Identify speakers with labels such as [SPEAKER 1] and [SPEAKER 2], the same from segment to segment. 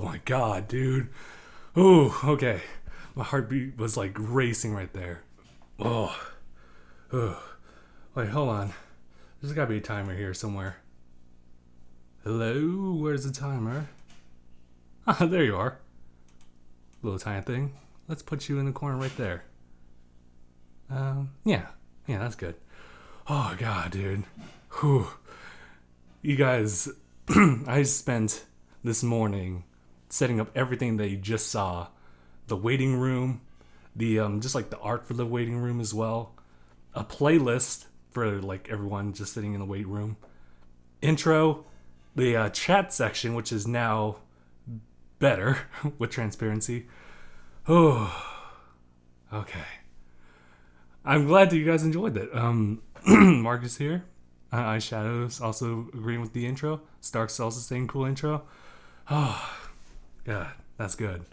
[SPEAKER 1] my god, dude. Oh, okay. My heartbeat was like racing right there. Oh. Oh. Wait, hold on. There's gotta be a timer here somewhere. Hello? Where's the timer? Ah, there you are. Little tiny thing. Let's put you in the corner right there. Yeah. Yeah, that's good. Oh, God, dude. Whew. You guys, I spent this morning setting up everything that you just saw. The waiting room, the just like the art for the waiting room as well. A playlist for like everyone just sitting in the wait room. Intro, the chat section, which is now better with transparency. Oh, okay. I'm glad that you guys enjoyed it. Marcus here. Eyeshadows also agreeing with the intro. Stark's also saying cool intro. Oh, God, that's good.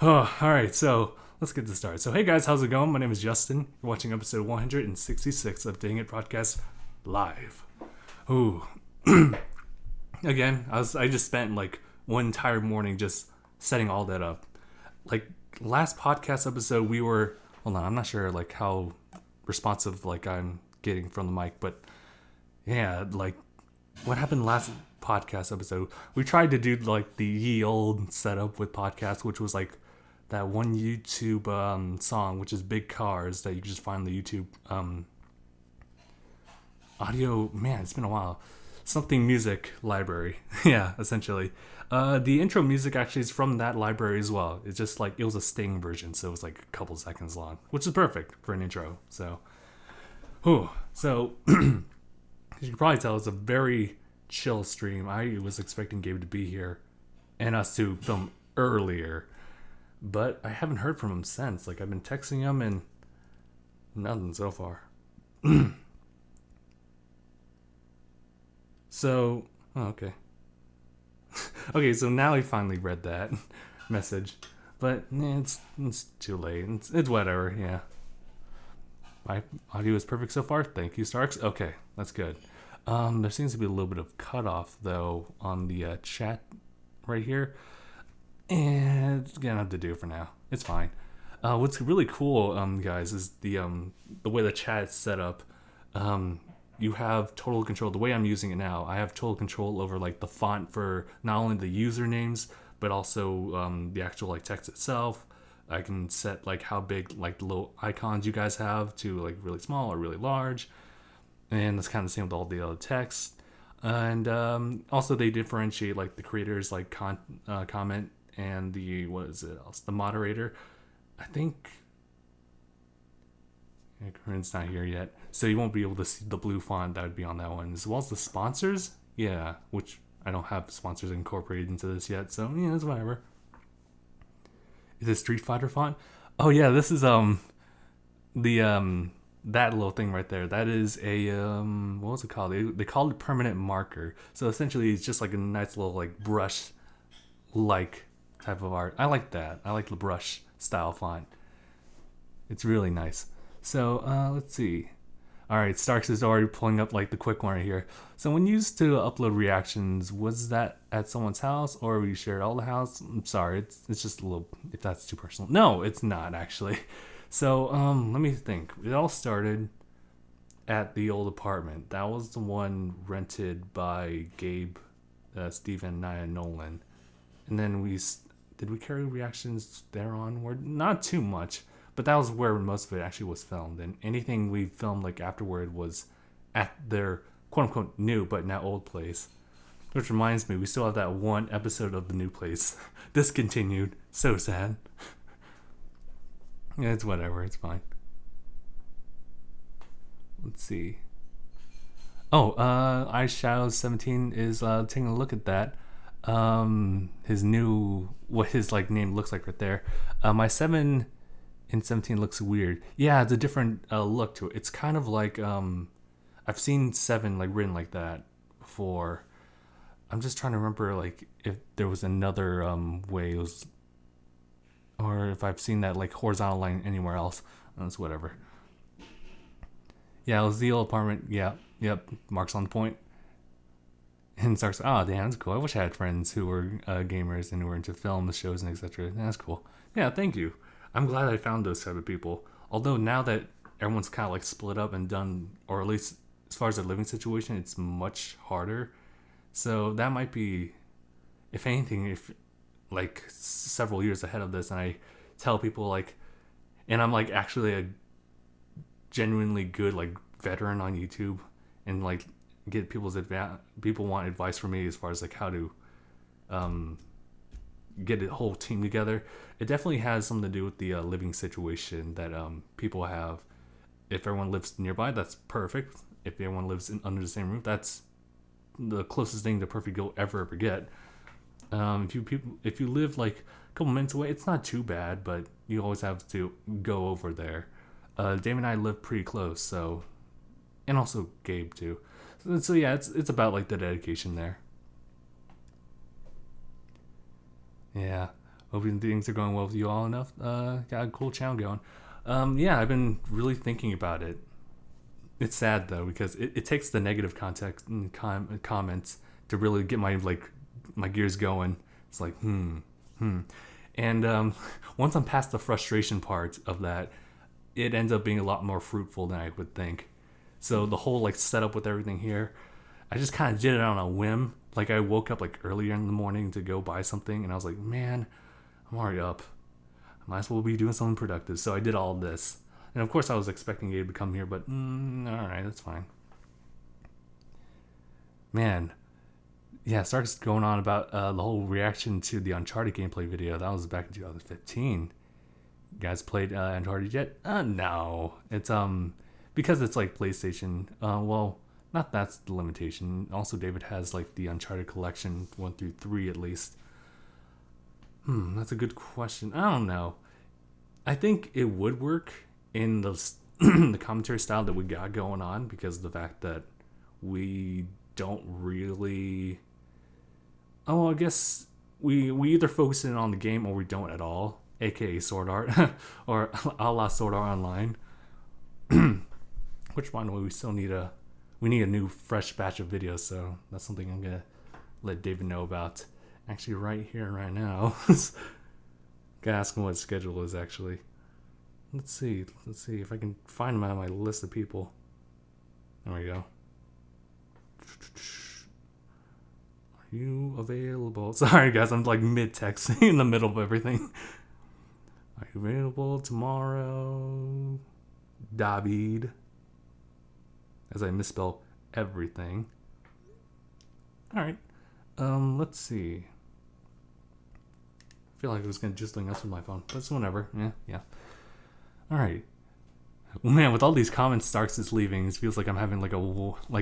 [SPEAKER 1] Oh, all right, so let's get this started. So, hey guys, how's it going? My name is Justin. You're watching episode 166 of DangIT Prodcast live. Ooh, again, I just spent like one entire morning just setting all that up. Like last podcast episode, we were hold on, I'm not sure like how responsive like I'm getting from the mic, but yeah, like what happened last podcast episode? We tried to do like the ye old setup with podcast, which was like that one YouTube song, which is Big Cars, that you can just find on the YouTube audio. Man, it's been a while. Something music library. Yeah, essentially. The intro music actually is from that library as well. It's just like it was a Sting version, so it was like a couple seconds long, which is perfect for an intro. So, so as you can probably tell, it's a very chill stream. I was expecting Gabe to be here and us to film earlier, but I haven't heard from him since. Like I've been texting him and nothing so far. So, okay. Okay, so now he finally read that message. But it's too late. It's whatever, yeah. My audio is perfect so far. Thank you, Starks. Okay, that's good. There seems to be a little bit of cutoff, though, on the chat right here. And it's gonna have to do for now. It's fine. What's really cool, guys, is the way the chat is set up. You have total control. The way I'm using it now, I have total control over like the font for not only the usernames, but also the actual like text itself. I can set like how big like the little icons you guys have to like really small or really large. And that's kind of the same with all the other text. And also they differentiate like the creators like comment and the, what is it else? The moderator. I think Corinne's not here yet, so you won't be able to see the blue font that would be on that one, as well as the sponsors. Yeah, which I don't have sponsors incorporated into this yet, so yeah, it's whatever. Is it Street Fighter font? Oh yeah, this is the that little thing right there. That is a what was it called? They called it permanent marker. So essentially, it's just like a nice little like brush like type of art. I like that. I like the brush style font. It's really nice. So, let's see. Alright, Starks is already pulling up like the quick one right here. So when you used to upload reactions, was that at someone's house or we shared all the house? I'm sorry, it's just a little, if that's too personal. No, it's not actually. So, let me think. It all started at the old apartment. That was the one rented by Gabe, Steven, Nia, and Nolan. And then did we carry reactions there onward? Not too much. But that was where most of it actually was filmed. And anything we filmed like afterward was at their quote-unquote new but now old place. Which reminds me, we still have that one episode of the new place discontinued. So sad. Yeah, it's whatever. It's fine. Let's see. Oh, Eyeshadow 17 is taking a look at that. His new, what his like name looks like right there. My 7 in 17 looks weird. Yeah, it's a different look to it. It's kind of like I've seen 7 like written like that before. I'm just trying to remember like if there was another way it was, or if I've seen that like horizontal line anywhere else. That's whatever. Yeah, it was the old apartment. Yeah, yep. Mark's on the point. And Stark's, oh, damn, that's cool. I wish I had friends who were gamers and who were into films, shows, and etc. That's cool. Yeah, thank you. I'm glad I found those type of people. Although now that everyone's kind of like split up and done, or at least as far as their living situation, it's much harder. So that might be, if anything, if like several years ahead of this, and I tell people like, and I'm like actually a genuinely good like veteran on YouTube, and like get people want advice from me as far as like how to get a whole team together. It definitely has something to do with the living situation that people have. If everyone lives nearby, that's perfect. If everyone lives under the same roof, that's the closest thing to perfect you'll ever get. If you live like a couple minutes away, it's not too bad, but you always have to go over there. Dave and I live pretty close, so, and also Gabe too. So yeah, it's about like the dedication there. Yeah, hoping things are going well with you all enough. Got a cool channel going. Yeah, I've been really thinking about it. It's sad though because it takes the negative context and comments to really get my gears going. It's like and once I'm past the frustration part of that, it ends up being a lot more fruitful than I would think. So the whole like setup with everything here, I just kind of did it on a whim. Like I woke up like earlier in the morning to go buy something, and I was like, man, I'm already up. I might as well be doing something productive. So I did all this, and of course I was expecting Gabe to come here, but all right, that's fine. Man, yeah, starts going on about the whole reaction to the Uncharted gameplay video. That was back in 2015. You guys played Uncharted yet? No. It's because it's like PlayStation. Well, not that's the limitation. Also, David has like the Uncharted collection 1 through 3 at least. That's a good question. I don't know. I think it would work in the the commentary style that we got going on because of the fact that we don't really. Oh, I guess we either focus in on the game or we don't at all, aka Sword Art or a la Sword Art Online. Which, by the way, we need a new fresh batch of videos, so that's something I'm gonna let David know about. Actually, right here and right now. Gotta ask him what his schedule is. Actually, let's see if I can find him on my list of people. There we go. Are you available? Sorry, guys, I'm like mid-text in the middle of everything. Are you available tomorrow, David? As I misspell everything. All right. Let's see. I feel like I was gonna do something else with my phone, but it's whatever. Yeah. All right. Well, man, with all these comments, Starks is leaving. It feels like I'm having like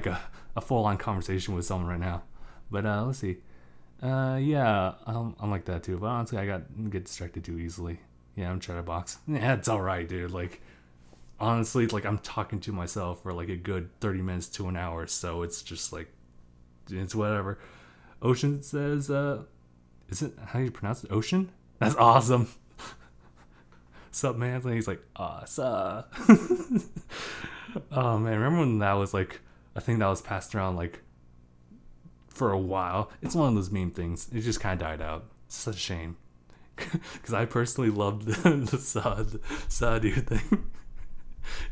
[SPEAKER 1] a full-on conversation with someone right now. But let's see. Yeah, I'm like that too. But honestly, I get distracted too easily. Yeah, I'm trying to box. Yeah, it's all right, dude. Like, honestly, like I'm talking to myself for like a good 30 minutes to an hour. So it's just like, it's whatever. Ocean says, is it, how do you pronounce it? Ocean? That's awesome. Sup, man? And he's like, sup. Oh, man. Remember when that was like a thing that was passed around like for a while? It's one of those meme things. It just kind of died out. It's such a shame. Because I personally loved the saw dude thing.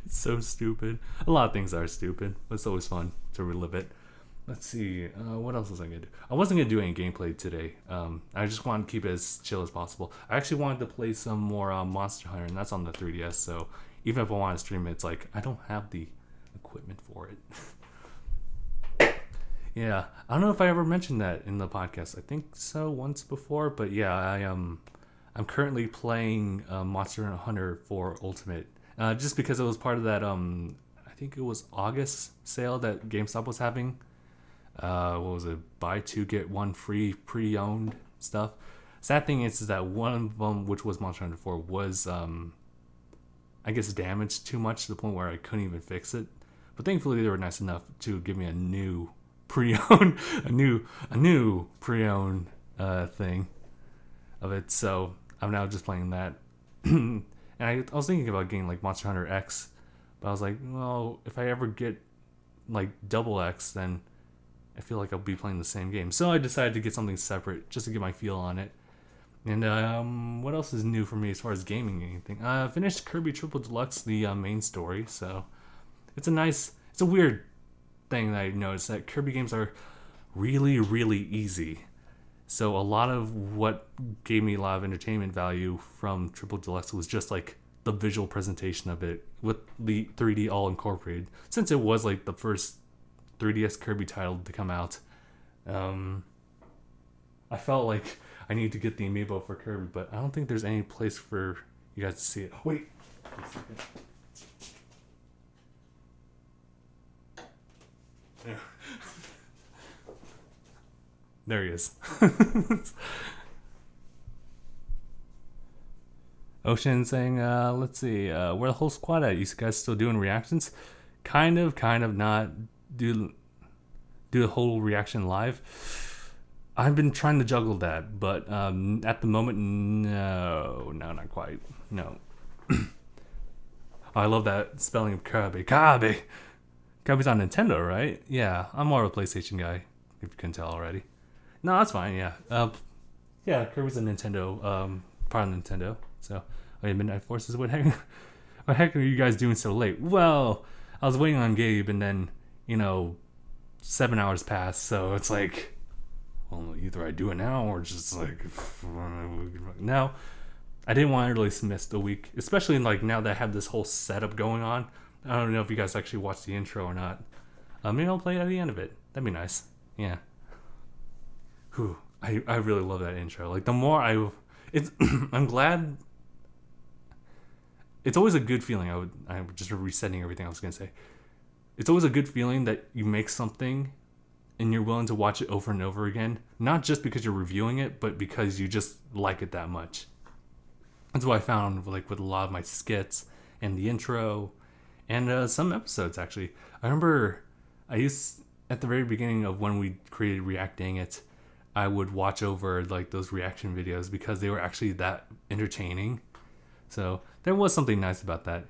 [SPEAKER 1] It's so stupid. A lot of things are stupid, but it's always fun to relive it. Let's see. What else was I gonna do? I wasn't gonna do any gameplay today. I just wanted to keep it as chill as possible. I actually wanted to play some more Monster Hunter, and that's on the 3DS. So even if I want to stream it, it's like I don't have the equipment for it. Yeah, I don't know if I ever mentioned that in the podcast. I think so once before, but yeah, I'm currently playing Monster Hunter 4 Ultimate, just because it was part of that. I think it was August sale that GameStop was having. What was it? Buy two get one free pre-owned stuff. Sad thing is that one of them, which was Monster Hunter 4, was I guess damaged too much to the point where I couldn't even fix it. But thankfully they were nice enough to give me a new pre-owned a new pre-owned thing of it. So I'm now just playing that. And I was thinking about getting like Monster Hunter X, but I was like, well, if I ever get like double X, then I feel like I'll be playing the same game. So I decided to get something separate just to get my feel on it. And what else is new for me as far as gaming and anything? I finished Kirby Triple Deluxe, the main story. So it's a weird thing that I noticed that Kirby games are really, really easy. So a lot of what gave me a lot of entertainment value from Triple Deluxe was just like the visual presentation of it with the 3D all incorporated. Since it was like the first 3DS Kirby title to come out, I felt like I need to get the amiibo for Kirby, but I don't think there's any place for you guys to see it. Wait. There. There he is. Ocean saying, let's see, where the whole squad at? You guys still doing reactions? Kind of, not. Do the whole reaction live. I've been trying to juggle that, but at the moment, no, not quite. No. I love that spelling of Kirby. Kirby's on Nintendo, right? Yeah, I'm more of a PlayStation guy, if you can tell already. No, that's fine, yeah. Yeah, Kirby's a Nintendo, part of Nintendo. So, Midnight Forces, what heck are you guys doing so late? Well, I was waiting on Gabe, and then, 7 hours passed, so it's like, well, either I do it now, or just like, no. I didn't want to really miss the week, especially like now that I have this whole setup going on. I don't know if you guys actually watched the intro or not. Maybe I'll play it at the end of it. That'd be nice. Yeah. Whew. I really love that intro. Like the more I'm glad. It's always a good feeling. I'm just resetting everything I was gonna say. It's always a good feeling that you make something and you're willing to watch it over and over again. Not just because you're reviewing it, but because you just like it that much. That's what I found like with a lot of my skits and the intro and some episodes actually. I remember at the very beginning of when we created Reacting It, I would watch over like those reaction videos because they were actually that entertaining. So there was something nice about that.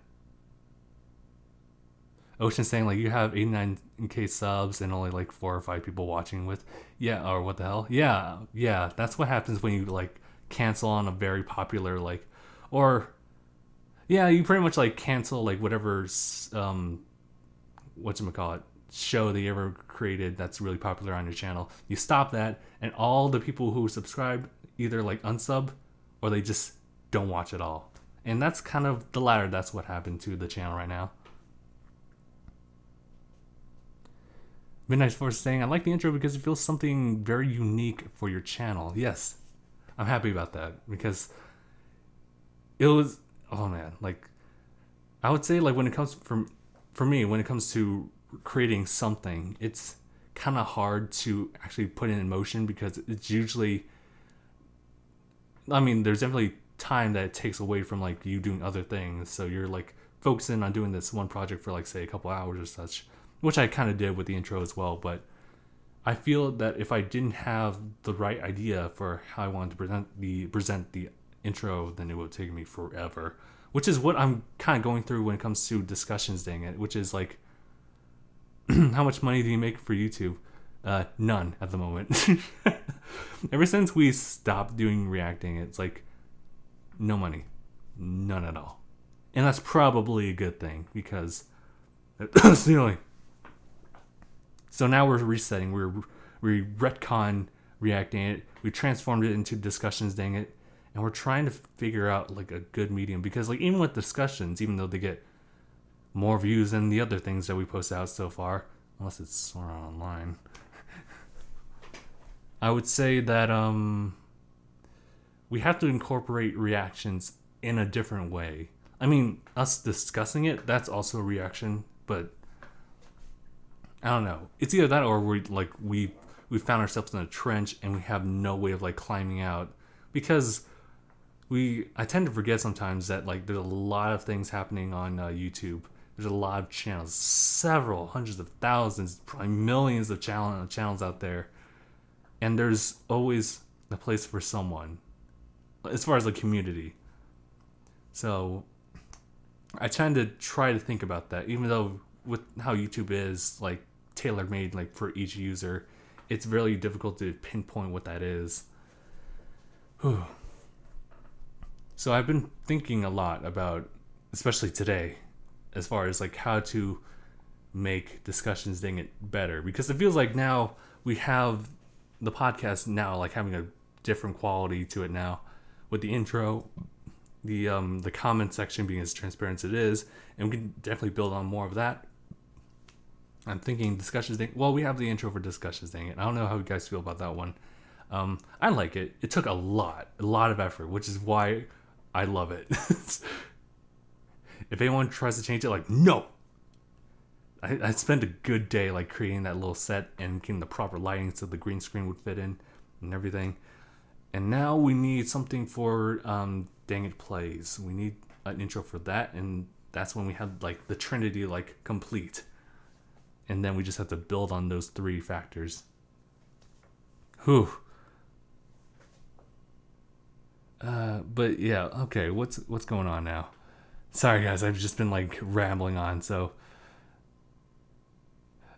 [SPEAKER 1] Ocean saying like you have 89k subs and only like 4 or 5 people watching with, yeah, or what the hell? Yeah, that's what happens when you like cancel on a very popular like, or yeah, you pretty much like cancel like whatever whatchamacallit show that you ever created that's really popular on your channel. You stop that, and all the people who subscribe either like unsub or they just don't watch at all. And that's kind of the latter. That's what happened to the channel right now. Midnight Force saying, I like the intro because it feels something very unique for your channel. Yes, I'm happy about that because it was, oh man, like I would say like when it comes for me, when it comes to creating something, it's kind of hard to actually put it in motion because it's usually, I mean, there's definitely time that it takes away from like you doing other things. So you're like focusing on doing this one project for like say a couple hours or such, which I kind of did with the intro as well. But I feel that if I didn't have the right idea for how I wanted to present the intro, then it would take me forever, which is what I'm kind of going through when it comes to discussions, dang it, which is like, how much money do you make for YouTube? None at the moment. Ever since we stopped doing reacting, it's like no money, none at all. And that's probably a good thing because stealing. So now we're resetting. We retcon reacting it. We transformed it into discussions, dang it. And we're trying to figure out like a good medium because like even with discussions, even though they get more views than the other things that we post out so far, unless it's sort of online, I would say that we have to incorporate reactions in a different way. I mean, us discussing it, that's also a reaction, but I don't know. It's either that or we found ourselves in a trench and we have no way of like climbing out because I tend to forget sometimes that like there's a lot of things happening on YouTube. There's a lot of channels, several hundreds of thousands, probably millions of channels out there, and there's always a place for someone as far as the community. So I tend to try to think about that, even though with how YouTube is like tailor-made like for each user, it's really difficult to pinpoint what that is. Whew. So I've been thinking a lot about, especially today, as far as like how to make Discussions Dang It better, because it feels like now we have the podcast now like having a different quality to it now, with the intro, the comment section being as transparent as it is, and we can definitely build on more of that. I'm thinking Discussions Dang It. Well, we have the intro for Discussions Dang It. I don't know how you guys feel about that one. I like it. It took a lot of effort, which is why I love it. If anyone tries to change it, like, no. I spent a good day like creating that little set and getting the proper lighting so the green screen would fit in and everything. And now we need something for Dang It Plays. We need an intro for that, and that's when we have like the Trinity like complete. And then we just have to build on those 3 factors. Whew. But yeah, okay, what's going on now? Sorry guys, I've just been like rambling on, so.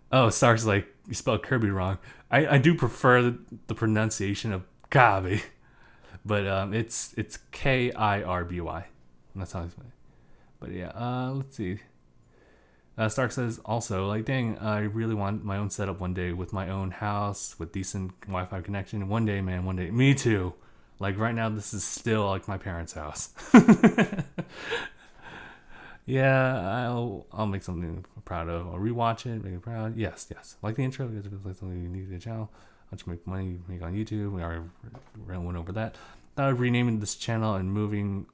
[SPEAKER 1] Oh, Stark's like, you spelled Kirby wrong. I do prefer the pronunciation of Kirby, but it's Kirby. That's how I say it. But yeah, let's see. Stark says also, like, dang, I really want my own setup one day with my own house with decent Wi-Fi connection. One day, man, one day. Me too. Like right now, this is still like my parents' house. Yeah, I'll make something I'm proud of. I'll rewatch it, make it proud. Yes. Like the intro, because it's like something unique to the channel. How much make money you make on YouTube. We already went over that. Thought of renaming this channel and moving.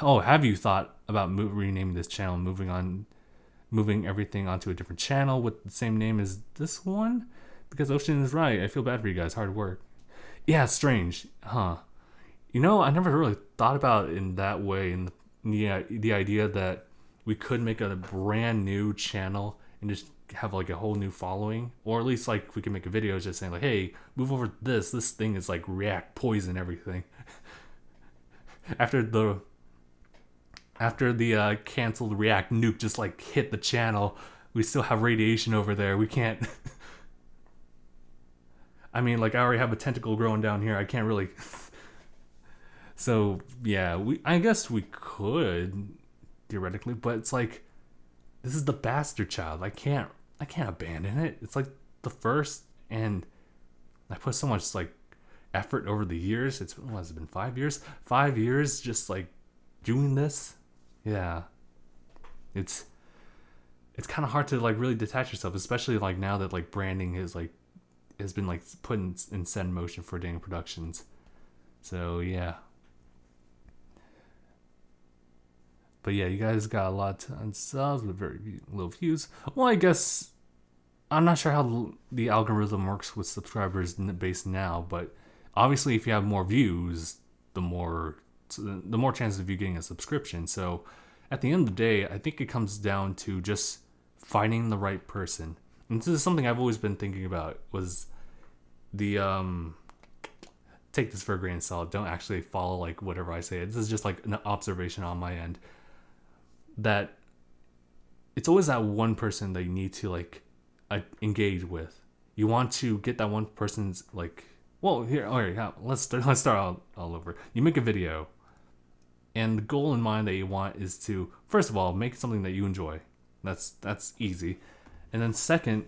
[SPEAKER 1] Oh, have you thought about renaming this channel and moving everything onto a different channel with the same name as this one? Because Ocean is right. I feel bad for you guys. Hard work. Yeah, it's strange, huh? You know, I never really thought about it in that way. And the idea that we could make a brand new channel and just have like a whole new following, or at least like we can make a video just saying like, hey, move over this thing is like React poison everything. after the canceled React nuke just like hit the channel, we still have radiation over there. We can't. I mean, like, I already have a tentacle growing down here. I can't really. So yeah, I guess we could theoretically, but it's like, this is the bastard child. I can't abandon it. It's like the first, and I put so much like effort over the years. It's what has it been, 5 years? 5 years just like doing this. Yeah, it's kind of hard to like really detach yourself, especially like now that like branding has been like put in set in motion for DangIT Productions. So yeah. But yeah, you guys got a lot of subs with very little views. Well, I guess I'm not sure how the algorithm works with subscribers base now, but obviously if you have more views, the more chances of you getting a subscription. So at the end of the day, I think it comes down to just finding the right person. And this is something I've always been thinking about, was the take this for a grain of salt. Don't actually follow like whatever I say. This is just like an observation on my end, that it's always that one person that you need to like engage with. You want to get that one person's like, well, here, all right, let's start all over. You make a video, and the goal in mind that you want is to, first of all, make something that you enjoy. That's easy. And then second,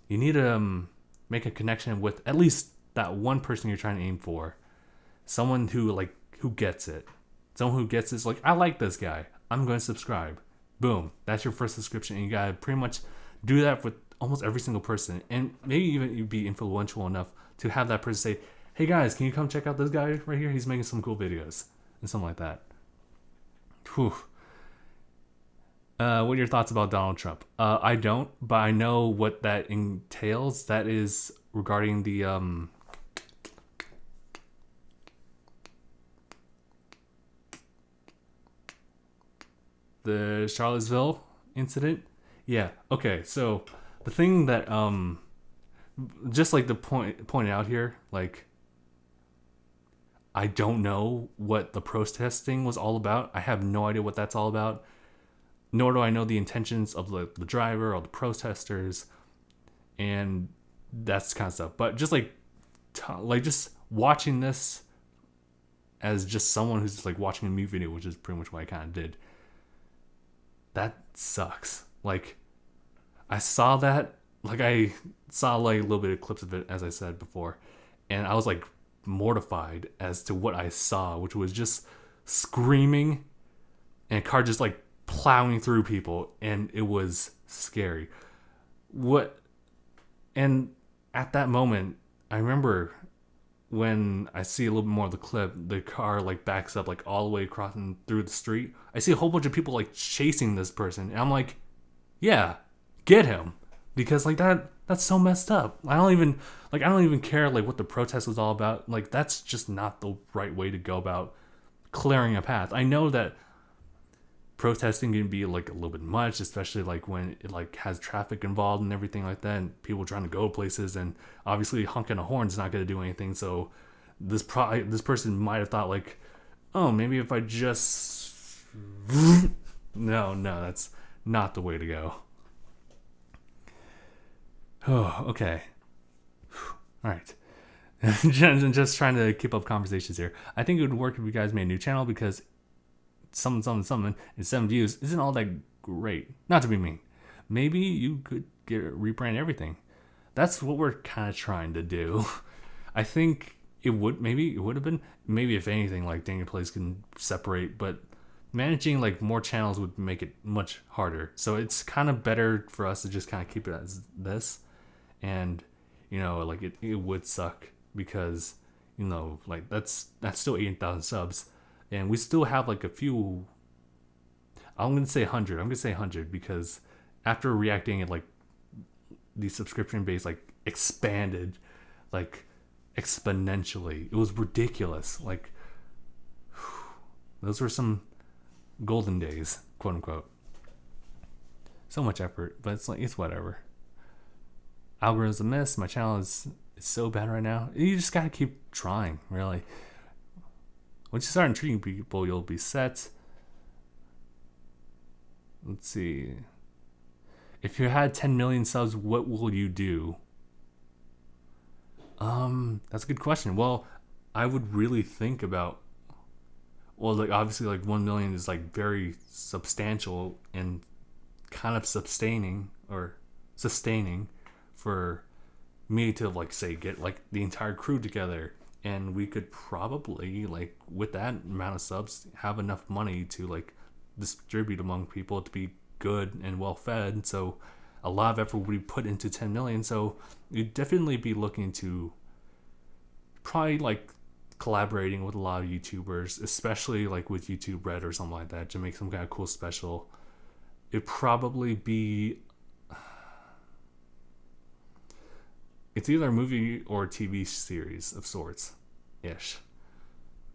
[SPEAKER 1] you need to make a connection with at least that one person you're trying to aim for. Someone who gets it. Someone who gets this, like, I like this guy, I'm going to subscribe. Boom. That's your first subscription. And you got to pretty much do that with almost every single person. And maybe even you'd be influential enough to have that person say, hey guys, can you come check out this guy right here? He's making some cool videos. And something like that. Whew. What are your thoughts about Donald Trump? I don't, but I know what that entails. That is regarding the Charlottesville incident. Yeah. Okay. So the thing that just like the pointed out here, like, I don't know what the protesting was all about. I have no idea what that's all about. Nor do I know the intentions of the driver or the protesters. And That's kind of stuff. But just like just watching this as just someone who's just like watching a music video, which is pretty much what I kind of did. That sucks. Like, I saw that, like I saw like a little bit of clips of it, as I said before, and I was like mortified as to what I saw, which was just screaming and a car just like plowing through people, and it was scary. And at that moment, I remember when I see a little bit more of the clip, the car like backs up like all the way crossing through the street. I see a whole bunch of people like chasing this person, and I'm like, yeah, get him, because like that's so messed up. I don't even care like what the protest was all about. Like, that's just not the right way to go about clearing a path. I know that protesting can be like a little bit much, especially like when it like has traffic involved and everything like that, and people trying to go places, and obviously honking a horn is not going to do anything. So this person might have thought like, oh, maybe if I just no, that's not the way to go. Oh, okay. All right. Just trying to keep up conversations here. I think it would work if you guys made a new channel, because something and 7 views isn't all that great. Not to be mean. Maybe you could rebrand everything. That's what we're kind of trying to do. I think it would have been, maybe if anything, like DangIT Plays can separate, but managing like more channels would make it much harder. So it's kind of better for us to just kind of keep it as this. And, like it would suck, because, like that's still 18,000 subs. And we still have like a few, I'm going to say 100. I'm going to say 100 because after reacting, it like the subscription base like expanded like exponentially. It was ridiculous. Like, those were some golden days, quote unquote. So much effort, but it's whatever. Algorithms a miss. My channel is so bad right now. You just got to keep trying, really. Once you start intriguing people, you'll be set. Let's see. If you had 10 million subs, what will you do? That's a good question. Well, I would really think about, well, like obviously like 1 million is like very substantial and kind of sustaining for me to like say get like the entire crew together. And we could probably, like, with that amount of subs, have enough money to, like, distribute among people to be good and well fed. So a lot of effort would be put into 10 million. So you'd definitely be looking to probably, like, collaborating with a lot of YouTubers, especially, like, with YouTube Red or something like that, to make some kind of cool special. It'd probably be... It's either a movie or a TV series of sorts, ish.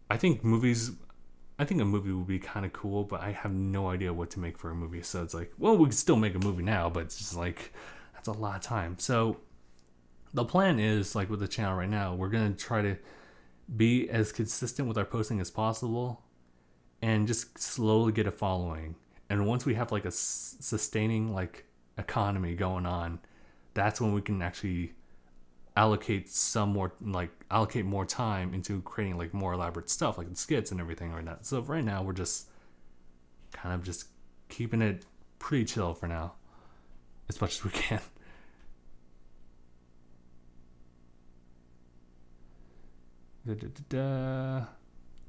[SPEAKER 1] I think a movie would be kind of cool, but I have no idea what to make for a movie. So it's like, well, we can still make a movie now, but it's just like, that's a lot of time. So the plan is, like with the channel right now, we're going to try to be as consistent with our posting as possible and just slowly get a following. And once we have like a sustaining like economy going on, that's when we can actually allocate more time into creating like more elaborate stuff like the skits and everything like that. So right now we're just kind of just keeping it pretty chill for now, as much as we can.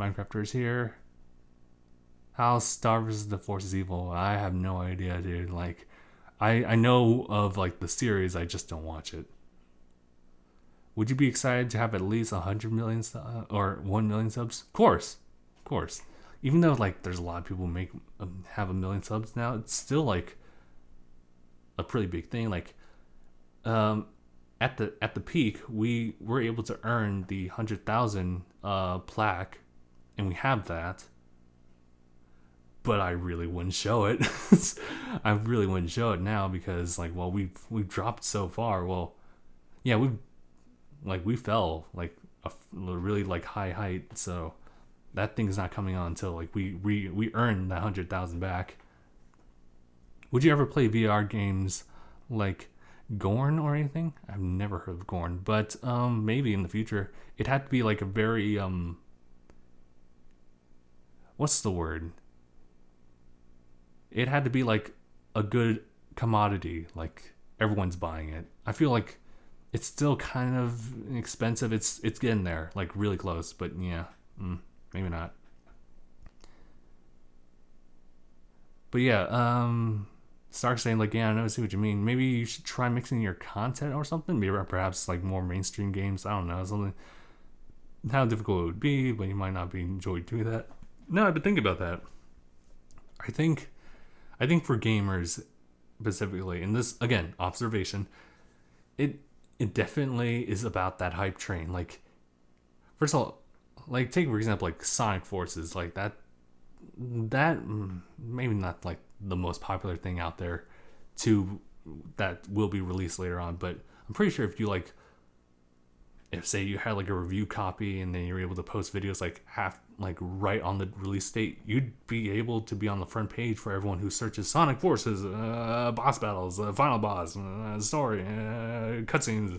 [SPEAKER 1] Minecrafters here. How Star vs. the Force is evil? I have no idea, dude. Like, I know of like the series, I just don't watch it. Would you be excited to have at least 100 million or 1 million subs? Of course. Even though like there's a lot of people who have 1 million subs now, it's still like a pretty big thing. Like, at the peak, we were able to earn the 100,000 plaque, and we have that. But I really wouldn't show it. I really wouldn't show it now because like, well, we've dropped so far. Well, yeah, we fell like a really like high height, so that thing's not coming on until like we earn that 100,000 back. Would you ever play VR games like Gorn or anything. I've never heard of Gorn, but maybe in the future it had to be like a very what's the word? It had to be like a good commodity, like everyone's buying it. I feel like it's still kind of expensive. It's getting there, like really close, but yeah, maybe not. But yeah, Stark saying like, yeah, I know, see what you mean. Maybe you should try mixing your content or something. Maybe perhaps like more mainstream games. I don't know, something. How difficult it would be, but you might not be enjoyed doing that. No, I've been thinking about that. I think, I think for gamers specifically, and this again observation, it it definitely is about that hype train. Like, first of all, like take for example like Sonic Forces, like that maybe not like the most popular thing out there to that will be released later on, but I'm pretty sure if you like, if say you had like a review copy and then you're able to post videos like half like right on the release date, you'd be able to be on the front page for everyone who searches Sonic Forces, boss battles, final boss, story, cutscenes,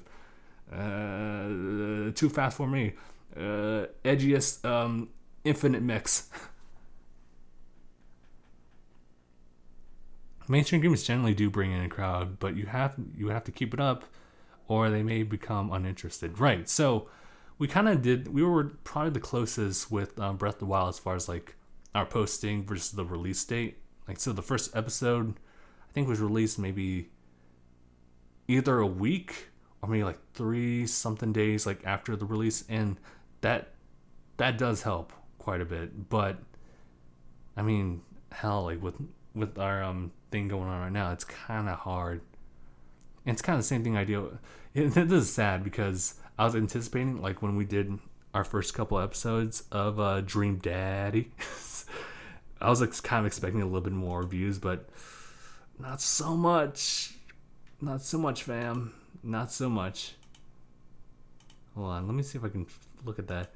[SPEAKER 1] too fast for me, edgiest infinite mix. Mainstream games generally do bring in a crowd, but you have to keep it up, or they may become uninterested. Right. So we kind of did. We were probably the closest with Breath of the Wild as far as like our posting versus the release date. Like, so the first episode I think was released maybe either a week or maybe like 3 something days like after the release, and that does help quite a bit. But I mean, hell, like with our thing going on right now, it's kind of hard. And it's kind of the same thing I do. This is sad because I was anticipating, like when we did our first couple episodes of Dream Daddy, I was like kind of expecting a little bit more views, but not so much. Not so much, fam. Not so much. Hold on, let me see if I can look at that.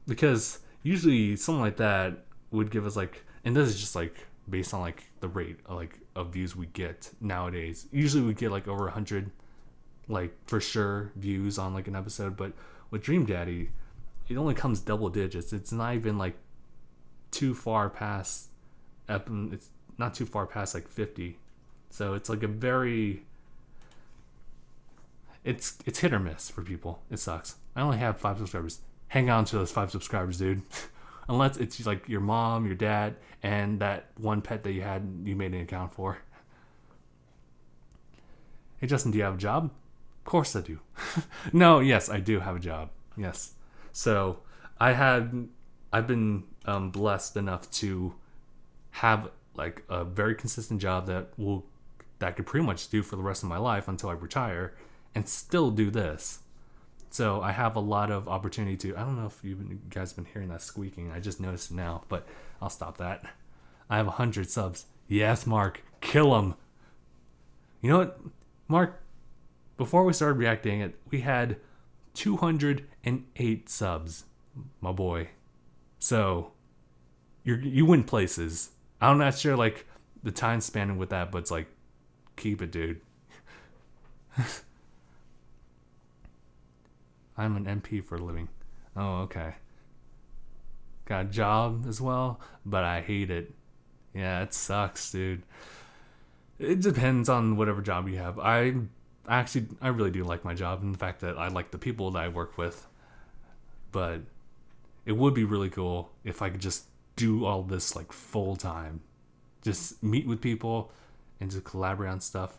[SPEAKER 1] Because usually something like that would give us like, and this is just like based on like the rate of views we get nowadays. Usually we get like over 100 like for sure views on like an episode, but with Dream Daddy it only comes double digits. It's not even like too far past it's not too far past like 50. So it's like a very, it's hit or miss for people. It sucks. I only have 5 subscribers. Hang on to those 5 subscribers, dude. Unless it's like your mom, your dad, and that one pet that you made an account for. Hey Justin, do you have a job? Of course I do. No, yes, I do have a job. Yes. So I've been blessed enough to have like a very consistent job that I could pretty much do for the rest of my life until I retire, and still do this. So I have a lot of opportunity to. I don't know if you guys have been hearing that squeaking. I just noticed it now, but I'll stop that. I have 100 subs. Yes, Mark, kill him. You know what, Mark? Before we started reacting it, we had 208 subs, my boy. So you win places. I'm not sure like the time span with that, but it's like, keep it, dude. I'm an MP for a living. Oh, okay. Got a job as well, but I hate it. Yeah, it sucks, dude. It depends on whatever job you have. I really do like my job, and the fact that I like the people that I work with. But it would be really cool if I could just do all this like full time. Just meet with people and just collaborate on stuff.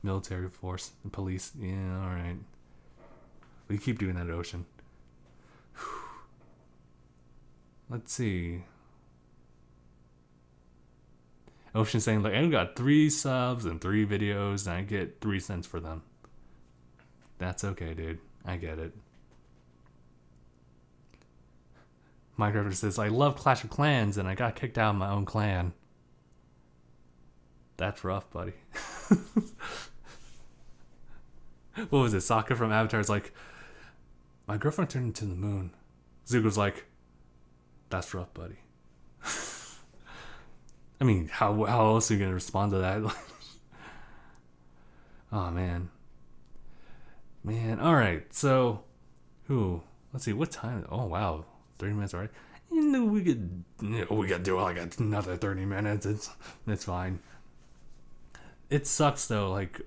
[SPEAKER 1] Military force and police. Yeah, alright. We keep doing that at Ocean. Let's see. Ocean saying like, I got 3 subs and 3 videos and I get 3 cents for them. That's okay, dude. I get it. Minecraft says, I love Clash of Clans and I got kicked out of my own clan. That's rough, buddy. What was it? Sokka from Avatar's like, my girlfriend turned into the moon. Zuko's like, that's rough, buddy. I mean, how else are you going to respond to that? Oh man. All right, so let's see what time. Oh wow, 30 minutes already. We could do like another 30 minutes. It's fine. It sucks though. Like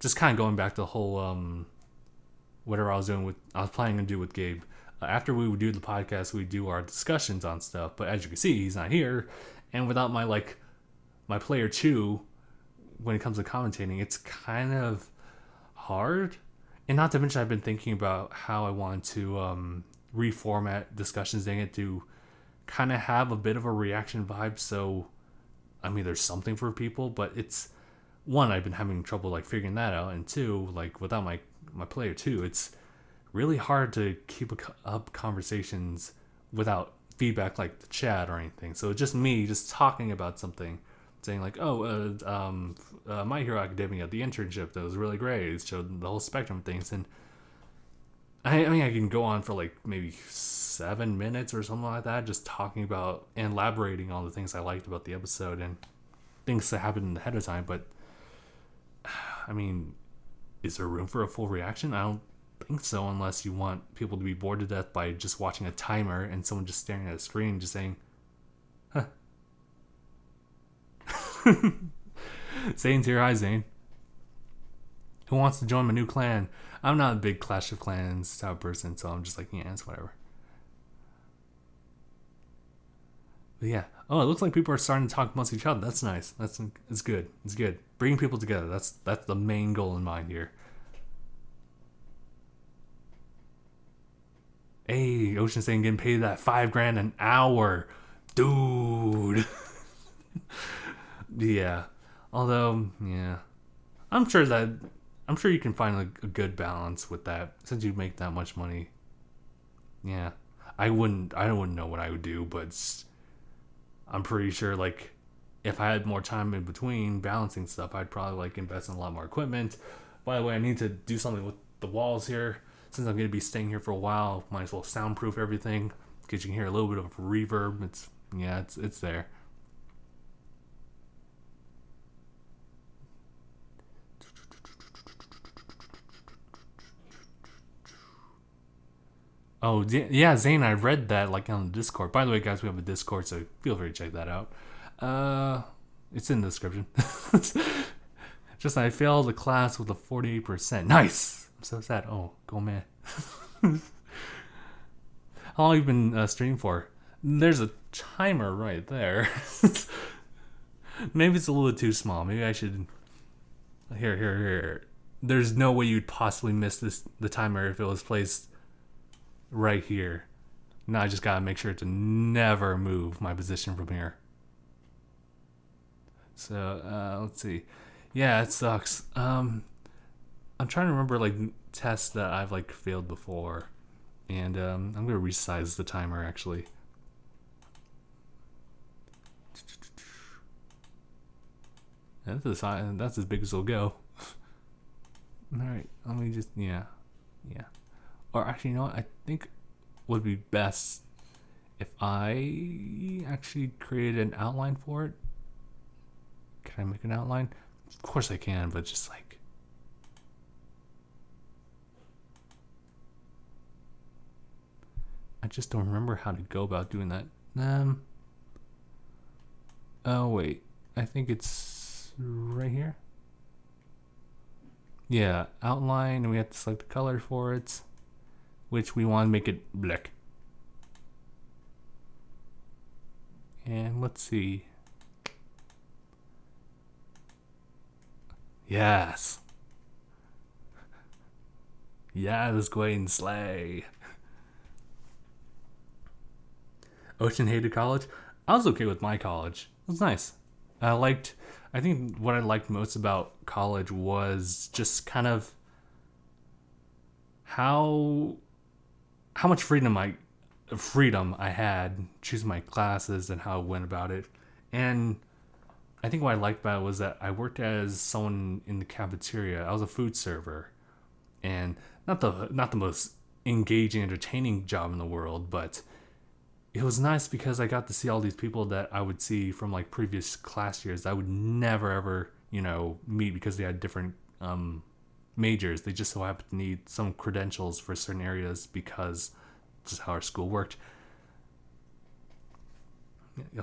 [SPEAKER 1] just kind of going back to the whole whatever I was planning to do with Gabe. After we would do the podcast, we do our discussions on stuff. But as you can see, he's not here, and without my player two, when it comes to commentating, it's kind of hard. And not to mention, I've been thinking about how I want to reformat discussions, dang it, to kind of have a bit of a reaction vibe. So, I mean, there's something for people, but it's one, I've been having trouble like figuring that out, and two, like without my player two, it's really hard to keep up conversations without feedback like the chat or anything. So it's just me just talking about something, saying like, My Hero Academia, the internship, that was really great. It showed the whole spectrum of things, and I mean I can go on for like maybe 7 minutes or something like that, just talking about and elaborating on the things I liked about the episode and things that happened ahead of time. But I mean, is there room for a full reaction? I don't think so, unless you want people to be bored to death by just watching a timer and someone just staring at a screen just saying, huh. Zane's here. Hi, Zane. Who wants to join my new clan? I'm not a big Clash of Clans type of person, so I'm just like, yeah, it's whatever. But yeah. Oh, it looks like people are starting to talk amongst each other. That's nice. It's good. It's good. Bringing people together. That's the main goal in mind here. Hey, Ocean saying getting paid that $5,000 an hour, dude. Yeah. Although, yeah, I'm sure you can find a good balance with that since you make that much money. Yeah, I wouldn't know what I would do, but I'm pretty sure like if I had more time in between balancing stuff, I'd probably like invest in a lot more equipment. By the way, I need to do something with the walls here since I'm going to be staying here for a while. Might as well soundproof everything because you can hear a little bit of reverb. It's there. Oh, yeah, Zane, I read that like on the Discord. By the way, guys, we have a Discord, so feel free to check that out. It's in the description. Just I failed the class with a 48%. Nice! I'm so sad. Oh, go man. How long have you been streaming for? There's a timer right there. Maybe it's a little bit too small. Maybe I should... Here. There's no way you'd possibly miss the timer if it was placed right here. Now I just gotta make sure to never move my position from here. So let's see. Yeah, it sucks. I'm trying to remember like tests that I've like failed before, and I'm gonna resize the timer actually. That's as big as it'll go. All right, let me just yeah. Or actually, you know what? I think would be best if I actually created an outline for it. Can I make an outline? Of course I can, but just like... I just don't remember how to go about doing that. Oh, wait. I think it's right here. Yeah, outline, and we have to select the color for it, which we want to make it black. And let's see. Yes. Yeah, let's go ahead and slay. Ocean hated college. I was okay with my college. It was nice. I think what I liked most about college was just kind of how much freedom I had choosing my classes and how I went about it. And I think what I liked about it was that I worked as someone in the cafeteria. I was a food server, and not the most engaging, entertaining job in the world, but it was nice because I got to see all these people that I would see from like previous class years that I would never ever meet because they had different majors. They just so happen to need some credentials for certain areas because just how our school worked.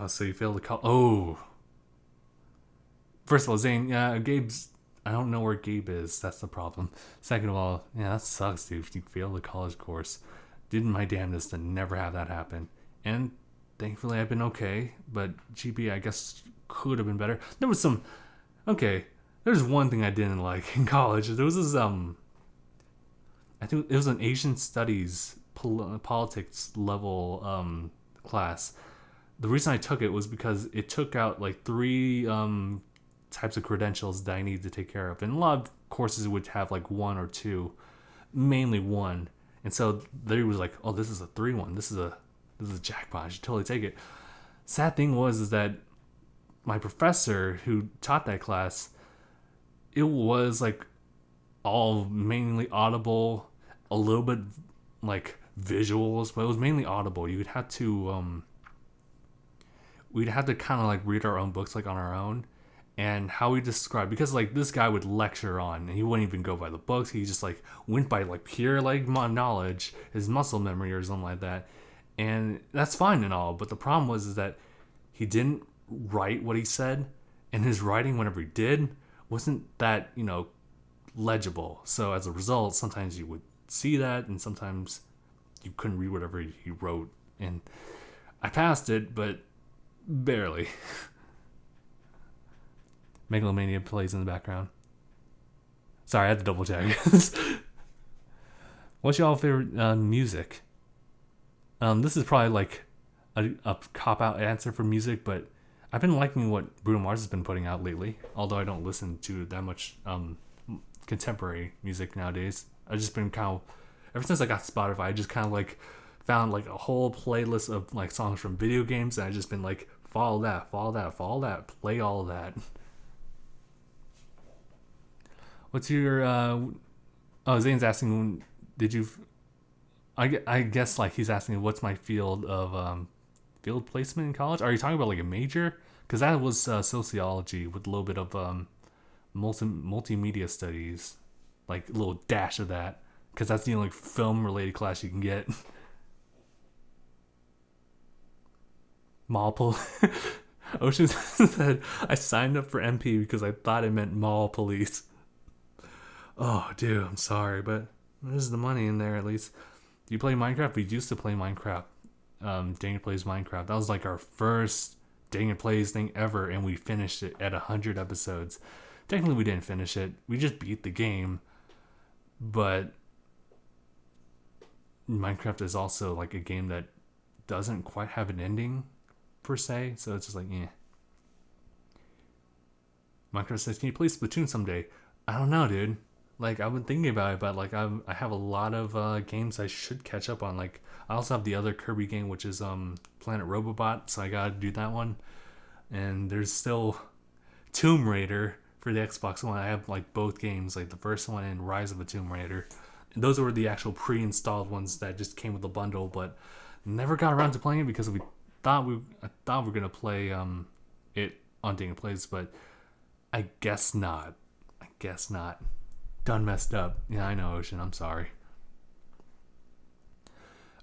[SPEAKER 1] So you failed to call. Oh, first of all, Zane, yeah, Gabe's. I don't know where Gabe is. That's the problem. Second of all, yeah, that sucks, dude. If you failed a college course, did my damnedest to never have that happen. And thankfully, I've been okay. But GP, I guess, could have been better. There was some. Okay, there's one thing I didn't like in college. There was this I think it was an Asian studies politics level class. The reason I took it was because it took out like three types of credentials that I needed to take care of. And a lot of courses would have like one or two, mainly one. And so there was like, oh, this is a 3-1. This is a jackpot. I should totally take it. Sad thing is that my professor who taught that class, it was like all mainly audible, a little bit like visuals, but it was mainly audible. You would have to we'd have to kind of like read our own books like on our own. And how we describe, because like this guy would lecture on and he wouldn't even go by the books. He just like went by like pure like knowledge, his muscle memory or something like that. And that's fine and all, but the problem was is that he didn't write what he said, and his writing whenever he did wasn't that, legible. So as a result, sometimes you would see that and sometimes you couldn't read whatever he wrote. And I passed it, but barely. Megalomania plays in the background. Sorry, I had to double check. What's y'all favorite music? This is probably like a cop-out answer for music, but I've been liking what Bruno Mars has been putting out lately, although I don't listen to that much contemporary music nowadays. I've just been kind of, ever since I got Spotify, I just kind of like found like a whole playlist of like songs from video games, and I've just been like, follow that, play all of that. What's your Zane's asking, did you I guess like he's asking what's my field of field placement in college? Are you talking about like a major? Because that was sociology with a little bit of multimedia studies, like a little dash of that, because that's the only film related class you can get. Mall Ocean said I signed up for MP because I thought it meant mall police. Oh, dude, I'm sorry, but there's the money in there at least. Do you play Minecraft? We used to play Minecraft. DangIT Plays Minecraft. That was like our first DangIT Plays thing ever, and we finished it at 100 episodes. Technically, we didn't finish it. We just beat the game. But Minecraft is also like a game that doesn't quite have an ending, per se. So it's just like, eh. Minecraft says, can you play Splatoon someday? I don't know, dude. Like, I've been thinking about it, but like I have a lot of games I should catch up on. Like, I also have the other Kirby game, which is Planet Robobot, so I gotta do that one. And there's still Tomb Raider for the Xbox One. I have like both games, like the first one and Rise of the Tomb Raider. And those were the actual pre-installed ones that just came with the bundle, but never got around to playing it because I thought we were gonna play it on DangIT Plays, but I guess not. Done messed up. Yeah, I know, Ocean. I'm sorry.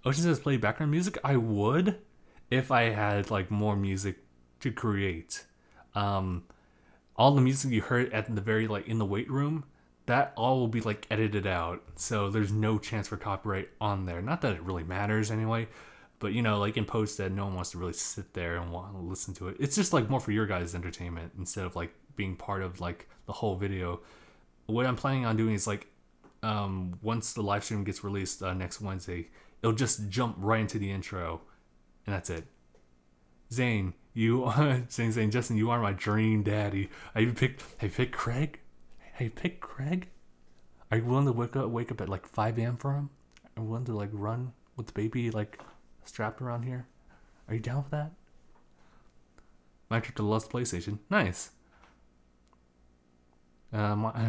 [SPEAKER 1] Ocean says play background music. I would if I had like more music to create. All the music you heard at the very like in the weight room, that all will be like edited out. So there's no chance for copyright on there. Not that it really matters anyway, but like in post that no one wants to really sit there and want to listen to it. It's just like more for your guys' entertainment instead of like being part of like the whole video. What I'm planning on doing is like, once the live stream gets released next Wednesday, it'll just jump right into the intro, and that's it. Zane, Zane, Justin, you are my dream daddy. Have you picked Craig? Are you willing to wake up at like 5 a.m. for him? Are you willing to like run with the baby like strapped around here? Are you down for that? Minecraft loves PlayStation. Nice.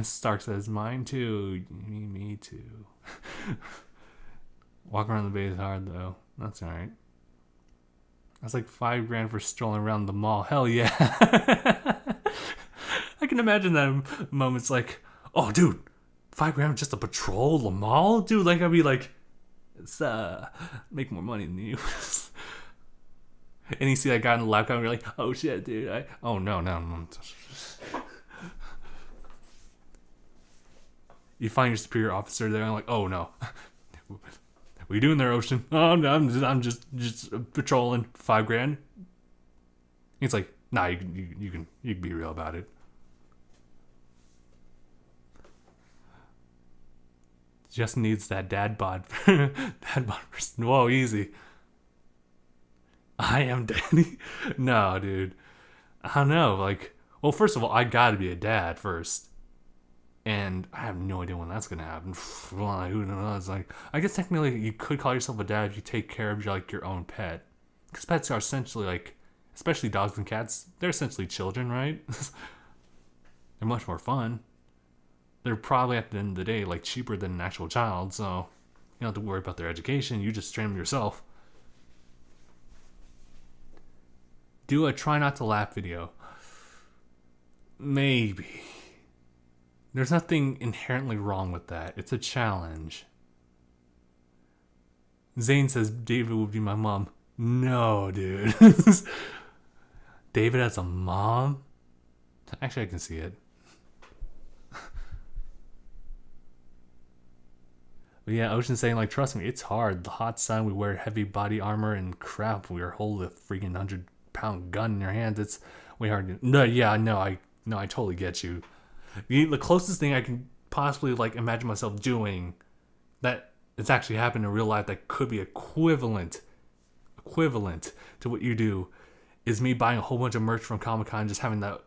[SPEAKER 1] Stark says, mine too. Me too. Walk around the bay is hard though. That's alright. That's like $5,000 for strolling around the mall. Hell yeah. I can imagine that moment's like, Oh, dude, 5 grand just to patrol the mall, dude. Like I'd be like, it's make more money than you. And you see that guy in the lab coat, and you're like, oh shit, dude. Oh no, no, no. You find your superior officer there, and like, oh no. What are you doing there, Ocean? Oh no, I'm just patrolling. 5 grand. He's like, nah, you can be real about it. Just needs that dad bod. Dad bod person. Whoa, easy. I am daddy. No, dude. I don't know. Like, well, first of all, I gotta be a dad first. And I have no idea when that's gonna happen. Who knows? Like, I guess technically you could call yourself a dad if you take care of your own pet, because pets are essentially like, especially dogs and cats, they're essentially children, right? They're much more fun. They're probably at the end of the day like cheaper than an actual child, so you don't have to worry about their education. You just train them yourself. Do a try not to laugh video. Maybe. There's nothing inherently wrong with that. It's a challenge. Zane says David would be my mom. No, dude. David has a mom? Actually, I can see it. But yeah, Ocean's saying, like, trust me, it's hard. The hot sun, we wear heavy body armor, and crap, we are holding a freaking 100-pound gun in your hands. It's way hard. No, yeah, no, I totally get you. The closest thing I can possibly like imagine myself doing that it's actually happened in real life that could be equivalent to what you do is me buying a whole bunch of merch from Comic-Con, just having that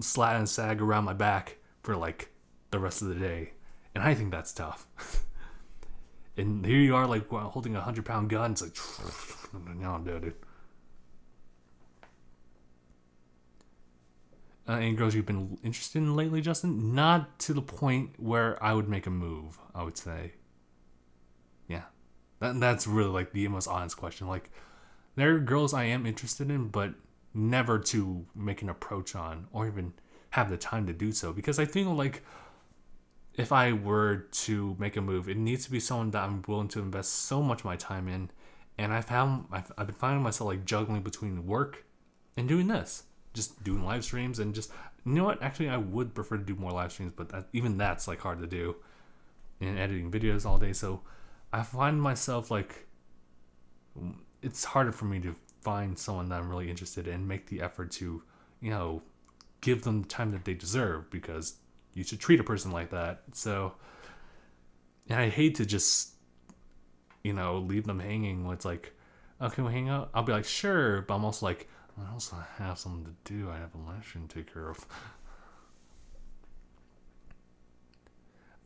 [SPEAKER 1] slat and sag around my back for like the rest of the day. And I think that's tough. And here you are like holding a 100-pound gun. It's like, no, dude. Any girls you've been interested in lately, Justin? Not to the point where I would make a move, I would say. Yeah. That's really like the most honest question. Like, there are girls I am interested in, but never to make an approach on or even have the time to do so. Because I think like if I were to make a move, it needs to be someone that I'm willing to invest so much of my time in. And I've been finding myself like juggling between work and doing this. Just doing live streams and just, you know what? Actually, I would prefer to do more live streams, but even that's like hard to do. And editing videos all day. So I find myself like, it's harder for me to find someone that I'm really interested in and make the effort to, give them the time that they deserve, because you should treat a person like that. So, and I hate to just, leave them hanging when it's like, oh, can we hang out? I'll be like, sure. But I'm also like, I also have something to do. I have a live stream to take care of.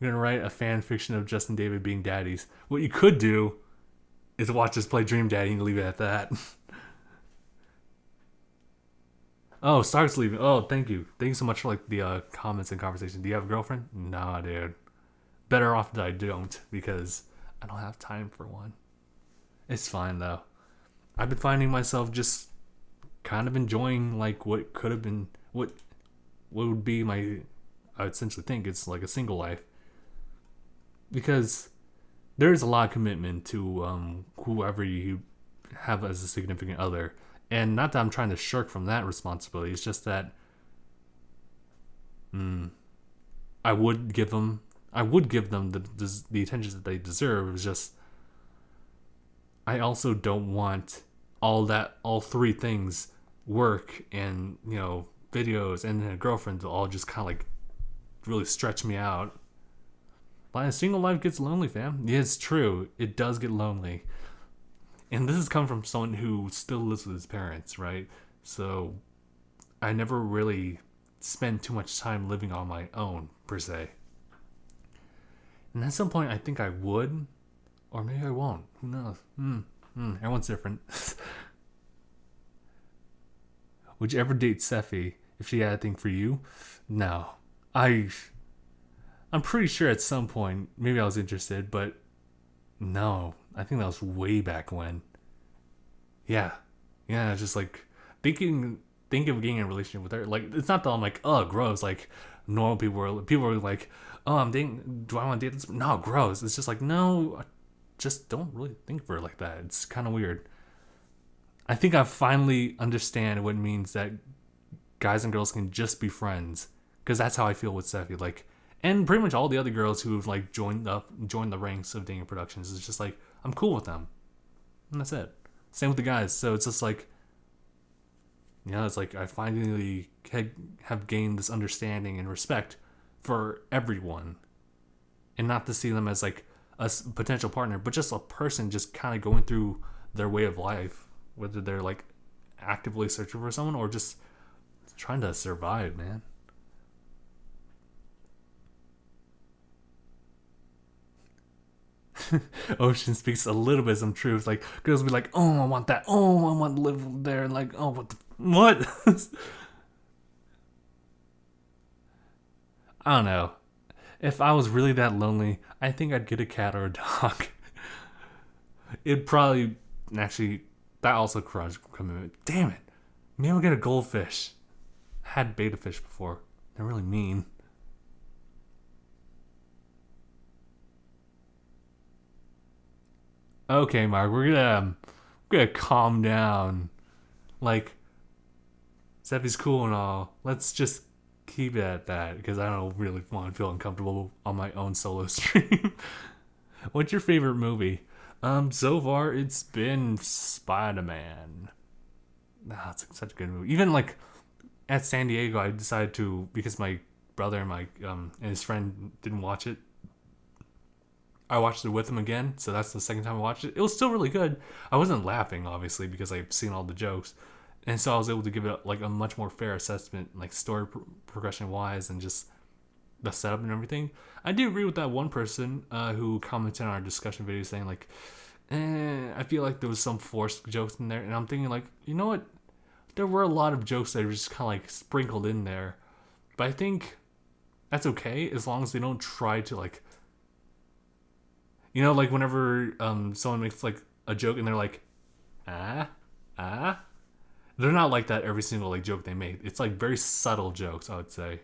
[SPEAKER 1] I'm going to write a fan fiction of Justin David being daddies. What you could do is watch us play Dream Daddy and leave it at that. Oh, Stark's leaving. Oh, thank you. Thank you so much for like the comments and conversation. Do you have a girlfriend? Nah, dude. Better off that I don't, because I don't have time for one. It's fine though. I've been finding myself just kind of enjoying like what could have been, what would be my, I would essentially think it's like a single life, because there's a lot of commitment to whoever you have as a significant other. And not that I'm trying to shirk from that responsibility. It's just that I would give them the attention that they deserve. It's just I also don't want all three things, work and videos and then a girlfriend, to all just kind of like really stretch me out. But a single life gets lonely, fam. Yeah, it's true. It does get lonely. And this has come from someone who still lives with his parents, right? So I never really spend too much time living on my own, per se. And at some point, I think I would, or maybe I won't. Who knows? Everyone's different. Would you ever date Sephi if she had a thing for you? No. I'm pretty sure at some point, maybe I was interested, but no. I think that was way back when. Yeah, just like thinking think of getting in a relationship with her. Like, it's not that I'm like, oh, gross. Like, normal people are like, oh, I'm dating. Do I want to date this? No, gross. It's just like, no, I just don't really think of her like that. It's kind of weird. I think I finally understand what it means that guys and girls can just be friends, because that's how I feel with Steffi. Like, and pretty much all the other girls who've like joined the ranks of DangIT Productions is just like, I'm cool with them, and that's it. Same with the guys. So it's just like, it's like I finally have gained this understanding and respect for everyone, and not to see them as like a potential partner, but just a person just kind of going through their way of life, whether they're like actively searching for someone or just trying to survive, man. Ocean speaks a little bit of some truth. Like, girls be like, oh, I want that. Oh, I want to live there. Like, oh, what? I don't know. If I was really that lonely, I think I'd get a cat or a dog. It'd probably, actually, that also crushed commitment. Damn it. Maybe I'll get a goldfish. Had beta fish before. They're really mean. Okay, Mark, we're gonna calm down. Like, Steffi's cool and all. Let's just keep it at that, because I don't really want to feel uncomfortable on my own solo stream. What's your favorite movie? So far it's been Spider-Man. It's such a good movie. Even like at San Diego, I decided to, because my brother and and his friend didn't watch it. I watched it with him again, so that's the second time I watched it. It was still really good. I wasn't laughing, obviously, because I've seen all the jokes, and so I was able to give it like a much more fair assessment, like story progression wise, and just the setup and everything. I do agree with that one person who commented on our discussion video saying like, I feel like there was some forced jokes in there, and I'm thinking like, you know what? There were a lot of jokes that were just kind of like sprinkled in there, but I think that's okay as long as they don't try to like, like whenever someone makes like a joke and they're like, they're not like that every single like joke they make. It's like very subtle jokes, I would say.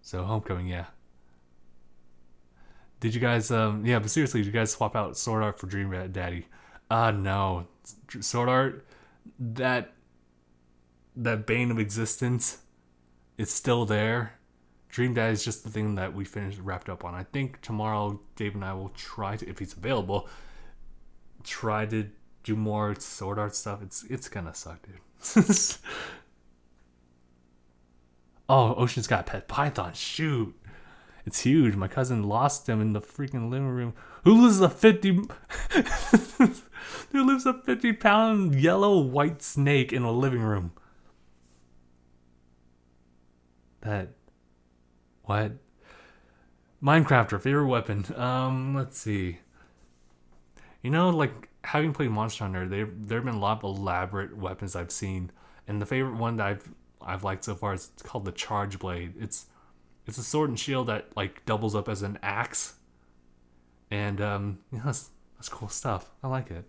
[SPEAKER 1] So Homecoming, yeah. Did you guys but seriously, did you guys swap out Sword Art for Dream Daddy? No. Sword Art, that bane of existence, it's still there. Dream Daddy is just the thing that we wrapped up on. I think tomorrow Dave and I will try to, if he's available, try to do more Sword Art stuff. It's gonna suck, dude. Oh, Ocean's got a pet python. Shoot. It's huge. My cousin lost him in the freaking living room. Who lives a 50 Who lives a 50-pound yellow white snake in a living room? What? Minecrafter, favorite weapon. Let's see. Like having played Monster Hunter, there have been a lot of elaborate weapons I've seen, and the favorite one that I've liked so far is called the Charge Blade. It's a sword and shield that like doubles up as an axe, and that's cool stuff. I like it.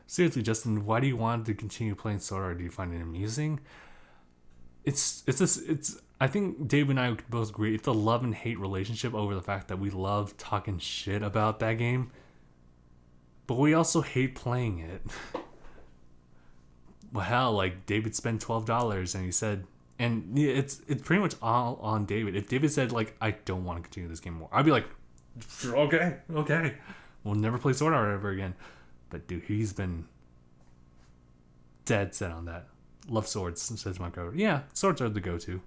[SPEAKER 1] Seriously, Justin, why do you want to continue playing Sword Art? Do you find it amusing? It's I think Dave and I both agree it's a love and hate relationship over the fact that we love talking shit about that game, but we also hate playing it. Well, hell, like David spent $12 and he said, and it's pretty much all on David. If David said like, I don't want to continue this game more, I'd be like, okay, we'll never play Sword Art ever again. But dude, he's been dead set on that. Love swords, says my code. Yeah, swords are the go-to.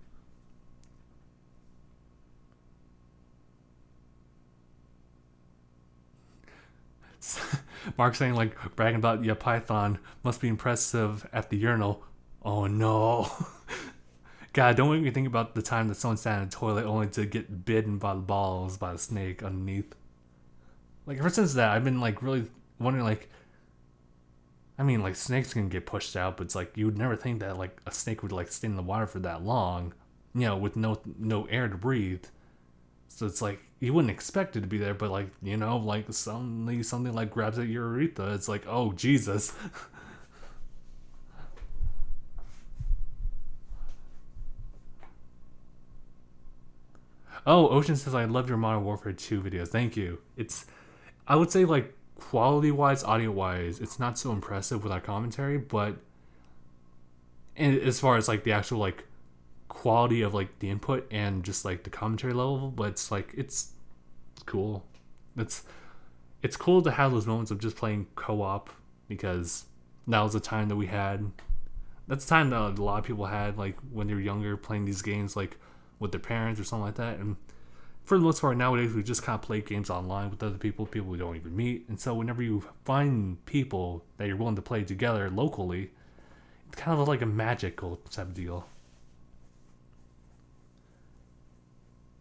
[SPEAKER 1] Mark saying like bragging about your python must be impressive at the urinal. Oh no. God, don't make me think about the time that someone sat in a toilet only to get bitten by the balls by a snake underneath. Like ever since that, I've been like really wondering like, I mean, like snakes can get pushed out, but it's like you would never think that like a snake would like stay in the water for that long, with no air to breathe. So it's like you wouldn't expect it to be there, but like, you know, like suddenly something like grabs at your urethra. It's like, oh Jesus. Oh, Ocean says I love your Modern Warfare 2 videos. Thank you. It's, I would say, like, quality wise, audio wise, it's not so impressive with our commentary, but as far as like the actual like quality of like the input and just like the commentary level, but it's like it's cool. It's cool to have those moments of just playing co-op, because that was the time that we had. That's the time that a lot of people had, like when they were younger, playing these games like with their parents or something like that. And for the most part nowadays, we just kind of play games online with other people we don't even meet. And so whenever you find people that you're willing to play together locally, it's kind of like a magical type of deal.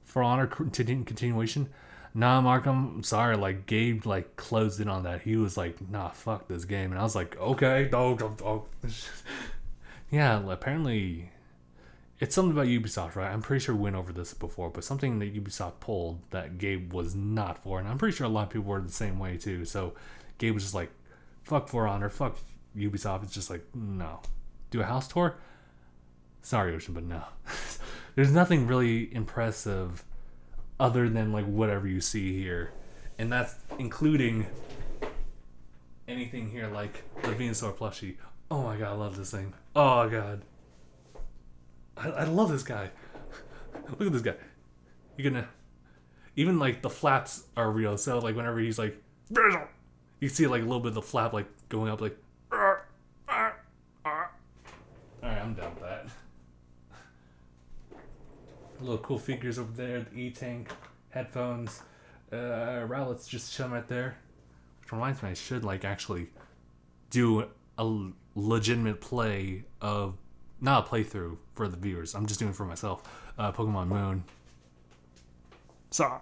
[SPEAKER 1] For Honor continuation, nah, Mark, I'm sorry. Like Gabe, like closed in on that. He was like, nah, fuck this game, and I was like, okay, dog. Yeah, apparently it's something about Ubisoft, right? I'm pretty sure we went over this before, but something that Ubisoft pulled that Gabe was not for, and I'm pretty sure a lot of people were the same way too. So Gabe was just like, fuck For Honor, fuck Ubisoft. It's just like, no. Do a house tour? Sorry, Ocean, but no. There's nothing really impressive other than like whatever you see here, and that's including anything here like the Venusaur plushie. Oh my god, I love this thing. Oh god, I love this guy. Look at this guy. You're gonna, even like the flaps are real. So like whenever he's like, you see like a little bit of the flap like going up like. Alright, I'm done with that. Little cool figures over there, the E-Tank, headphones, Rowlet's just chilling right there. Which reminds me, I should like actually do a legitimate play of, not a playthrough for the viewers, I'm just doing it for myself, Pokemon Moon. So,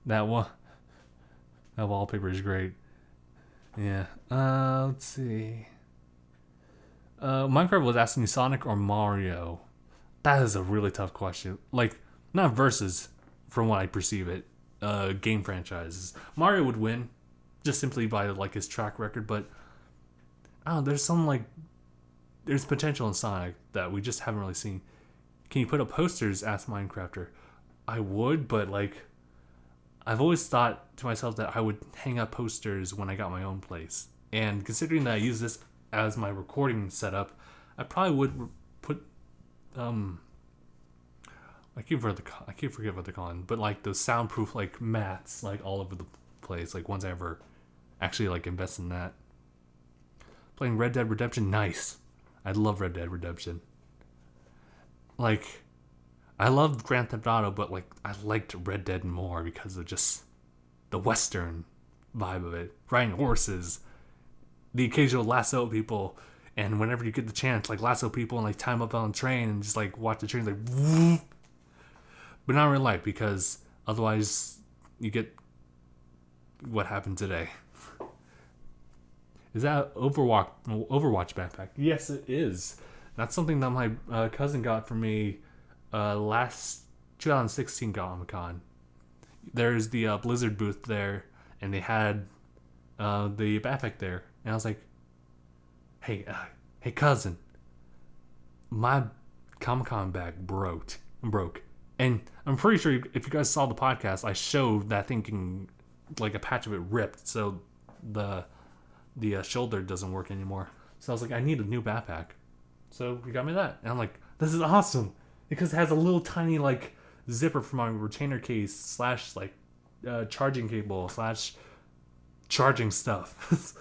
[SPEAKER 1] that wallpaper is great. Yeah, let's see. Minecraft was asking me Sonic or Mario. That is a really tough question. Like, not versus, from what I perceive it, game franchises. Mario would win, just simply by like his track record. But I don't know. There's potential in Sonic that we just haven't really seen. Can you put up posters? Asked Minecrafter. I would, but like, I've always thought to myself that I would hang up posters when I got my own place. And considering that I use this as my recording setup, I probably would put I keep forget what they're calling, but like those soundproof like mats like all over the place, like once I ever actually like invest in that. Playing Red Dead Redemption, nice. I love Red Dead Redemption. Like, I loved Grand Theft Auto, but like I liked Red Dead more because of just the Western vibe of it. Riding horses, the occasional lasso people, and whenever you get the chance, like lasso people and like time up on a train and just like watch the train like whoop. But not in real life, because otherwise you get what happened today. Is that Overwatch backpack? Yes, it is. That's something that my cousin got for me last 2016 Comic-Con. There's the Blizzard booth there, and they had the backpack there. And I was like, hey cousin, my Comic-Con bag broke. And I'm pretty sure if you guys saw the podcast, I showed that thinking like a patch of it ripped, so the shoulder doesn't work anymore. So I was like, I need a new backpack. So he got me that. And I'm like, this is awesome. Because it has a little tiny like zipper for my retainer case / like charging cable / charging stuff.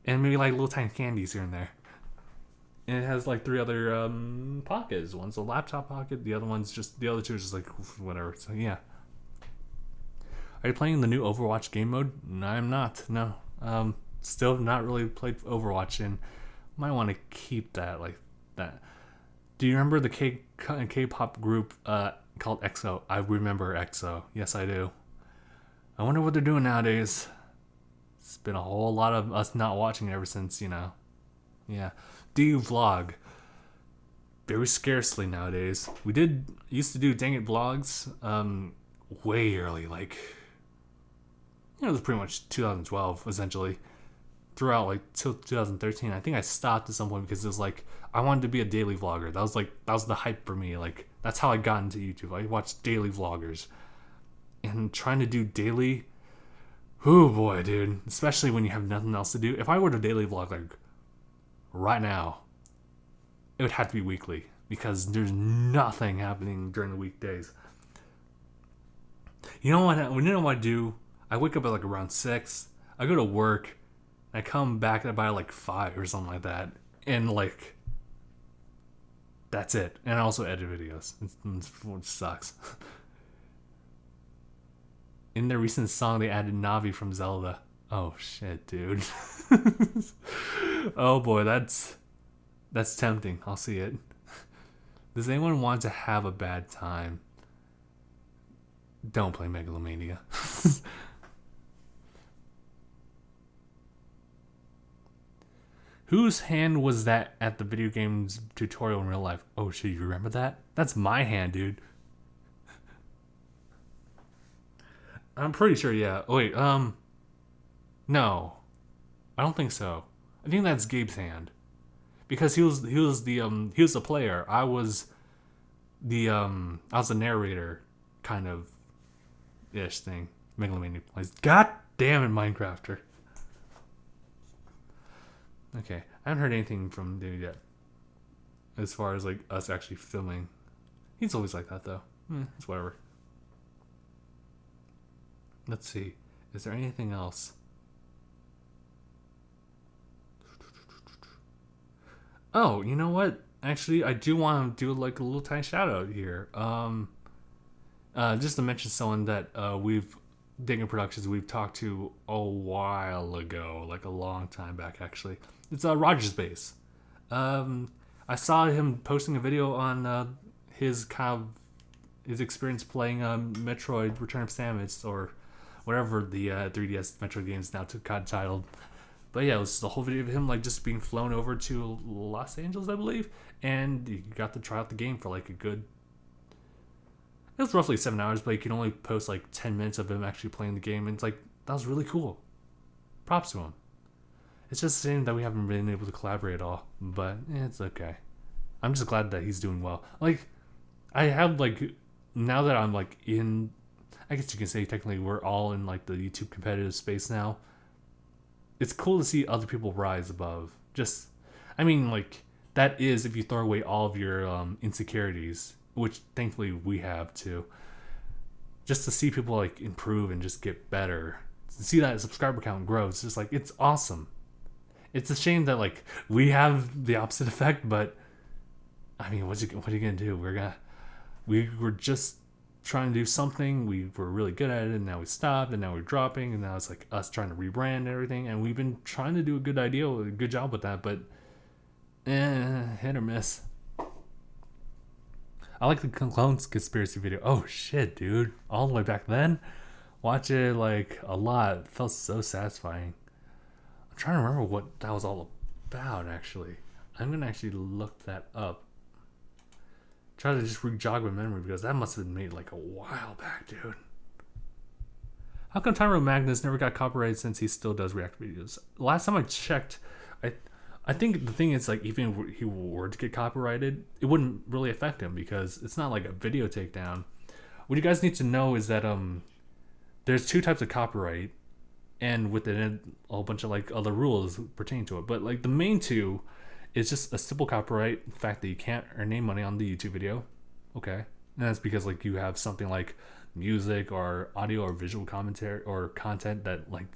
[SPEAKER 1] And maybe like little tiny candies here and there. And it has like 3 other pockets. One's a laptop pocket. The other other 2 is just like whatever. So yeah. Are you playing the new Overwatch game mode? No, I'm not. No. Still not really played Overwatch, and might want to keep that like that. Do you remember the K-pop group called EXO? I remember EXO. Yes, I do. I wonder what they're doing nowadays. It's been a whole lot of us not watching ever since, Yeah. Do you vlog? very scarcely nowadays. We used to do DangIT vlogs way early, like, it was pretty much 2012 essentially, throughout like till 2013. I think I stopped at some point because it was like I wanted to be a daily vlogger. That was the hype for me. Like, that's how I got into YouTube. I watched daily vloggers, and trying to do daily, oh boy, dude, especially when you have nothing else to do. If I were to daily vlog like right now, it would have to be weekly because there's nothing happening during the weekdays. You know what I do? I wake up at like around 6. I go to work. I come back about like 5 or something like that, and like that's it. And I also edit videos, which sucks. In their recent song, they added Navi from Zelda. Oh shit, dude. Oh boy, that's tempting. I'll see it. Does anyone want to have a bad time? Don't play Megalomania. Whose hand was that at the video games tutorial in real life? Oh shit, you remember that? That's my hand, dude. I'm pretty sure, yeah. Oh, wait, no. I don't think so. I think that's Gabe's hand. Because he was the player. I was the narrator kind of ish thing. Megalomania plays. God damn it, Minecrafter. Okay, I haven't heard anything from David yet. As far as like us actually filming. He's always like that though. It's whatever. Let's see. Is there anything else? Oh, you know what? Actually, I do want to do like a little tiny shout out here. Just to mention someone that DangIT Productions we've talked to a while ago, like a long time back actually. It's Roger's Base. I saw him posting a video on his experience playing Metroid Return of Samus, or whatever the 3DS Metroid games now got titled. But yeah, it was the whole video of him like just being flown over to Los Angeles, I believe, and you got to try out the game for like a good. It was roughly 7 hours, but you can only post like 10 minutes of him actually playing the game, and it's like that was really cool. Props to him. It's just a shame that we haven't been able to collaborate at all, but it's okay. I'm just glad that he's doing well. Like, I have like, now that I'm like in, I guess you can say technically we're all in like the YouTube competitive space now. It's cool to see other people rise above. Just, I mean, like, that is if you throw away all of your insecurities, which thankfully we have too. Just to see people like improve and just get better, to see that subscriber count grow, it's just like, it's awesome. It's a shame that like we have the opposite effect, but I mean, what are you gonna do? We were just trying to do something. We were really good at it, and now we stopped, and now we're dropping, and now it's like us trying to rebrand and everything. And we've been trying to do a good job with that, but hit or miss. I like the clone conspiracy video. Oh shit, dude! All the way back then, watch it like a lot. It felt so satisfying. I'm trying to remember what that was all about. Actually, I'm gonna actually look that up. Try to just jog my memory because that must have been made like a while back, dude. How come Tyro Magnus never got copyrighted since he still does react videos? Last time I checked, I think the thing is like even if he were to get copyrighted, it wouldn't really affect him because it's not like a video takedown. What you guys need to know is that there's 2 types of copyright, and within it a whole bunch of like other rules pertaining to it. But like the main 2. It's just a simple copyright, the fact that you can't earn any money on the YouTube video. Okay. And that's because like you have something like music or audio or visual commentary or content that like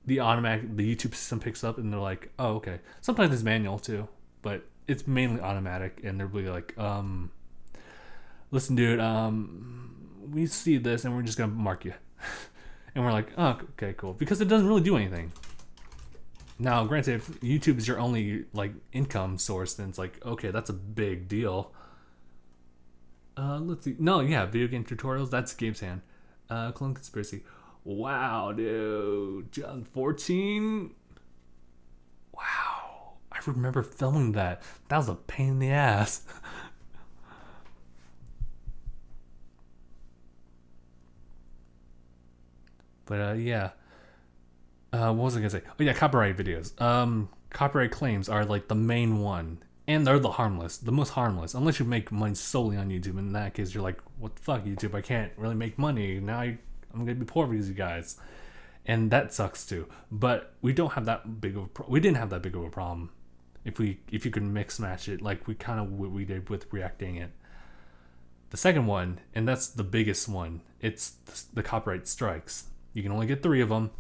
[SPEAKER 1] the YouTube system picks up, and they're like, oh, okay. Sometimes it's manual too, but it's mainly automatic, and they're really like, listen, dude, we see this and we're just gonna mark you. And we're like, oh, okay, cool. Because it doesn't really do anything. Now, granted, if YouTube is your only like income source, then it's like, okay, that's a big deal. Let's see. No, yeah, video game tutorials. That's Gabe's hand. Clone conspiracy. Wow, dude. 2014. Wow, I remember filming that. That was a pain in the ass. But yeah. What was I gonna say? Oh yeah, copyright videos. Copyright claims are like the main one, and they're the most harmless. Unless you make money solely on YouTube. In that case, you're like, what the fuck, YouTube? I can't really make money now. I'm gonna be poor because you guys, and that sucks too. But we don't have that big of we didn't have that big of a problem. If you could mix match it like we kind of what we did with reacting it. The second one, and that's the biggest one, it's the copyright strikes. You can only get 3 of them.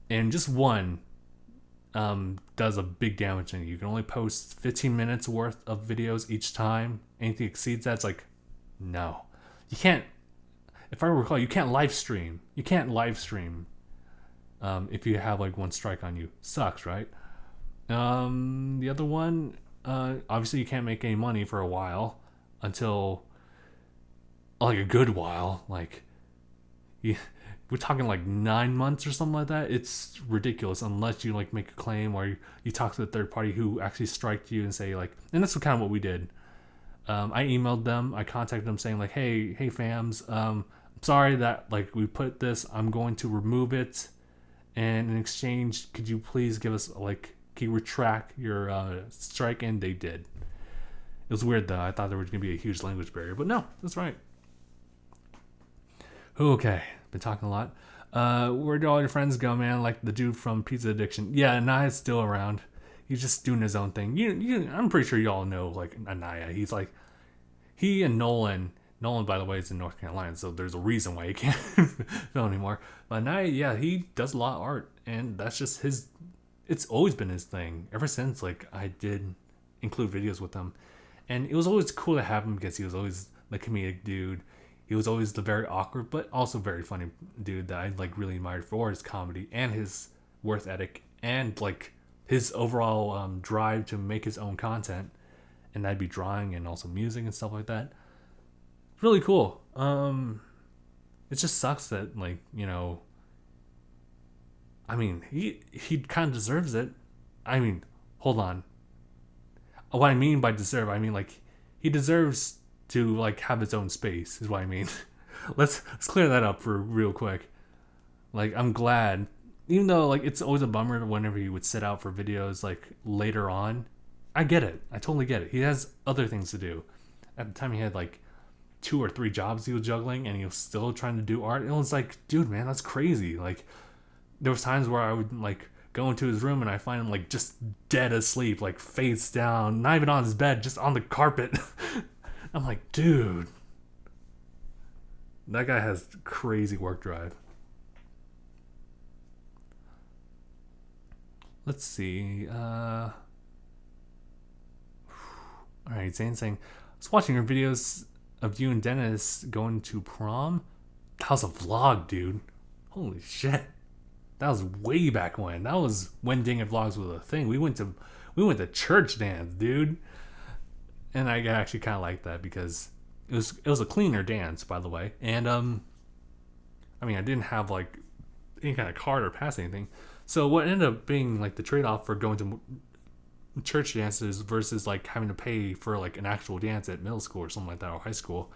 [SPEAKER 1] And just one does a big damage in you. You can only post 15 minutes worth of videos each time. Anything exceeds that, it's like, no. You can't, if I recall, you can't live stream. You can't live stream if you have like one strike on you. Sucks, right? The other one, obviously you can't make any money for a while until, like a good while. Like, we're talking like 9 months or something like that. It's ridiculous unless you like make a claim or you talk to the third party who actually striked you and say like, and that's kind of what we did. I emailed them, I contacted them saying like, hey fams, I'm sorry that like we put this, I'm going to remove it, and in exchange, could you please give us like, can you retract your strike? And they did. It was weird though. I thought there was gonna be a huge language barrier, but no, that's right. Okay, been talking a lot. Where do all your friends go, man? Like the dude from Pizza Addiction. Yeah, Anaya's still around. He's just doing his own thing. I'm pretty sure you all know like Anaya. He's like, he and Nolan. Nolan, by the way, is in North Carolina, so there's a reason why he can't film anymore. But Anaya, yeah, he does a lot of art, and that's just his. It's always been his thing ever since like I did include videos with him, and it was always cool to have him because he was always the comedic dude. He was always the very awkward, but also very funny dude that I like really admired for his comedy and his work ethic and like his overall drive to make his own content, and that'd be drawing and also music and stuff like that. It's really cool. It just sucks that like I mean he kind of deserves it. I mean, hold on. What I mean by deserve, I mean like he deserves to like have its own space is what I mean. let's clear that up for real quick. Like I'm glad, even though like it's always a bummer whenever he would sit out for videos like later on. I get it. I totally get it. He has other things to do. At the time he had like 2 or 3 jobs he was juggling and he was still trying to do art. It was like, dude, man, that's crazy. Like there was times where I would like go into his room and I find him like just dead asleep, like face down, not even on his bed, just on the carpet. I'm like, dude, that guy has crazy work drive. Let's see. All right, Zane saying, I was watching your videos of you and Dennis going to prom. That was a vlog, dude. Holy shit. That was way back when. That was when DangIT Vlogs was a thing. We went to church dance, dude. And I actually kind of like that because it was a cleaner dance, by the way. And I mean, I didn't have like any kind of card or pass anything. So what ended up being like the trade-off for going to church dances versus like having to pay for like an actual dance at middle school or something like that, or high school.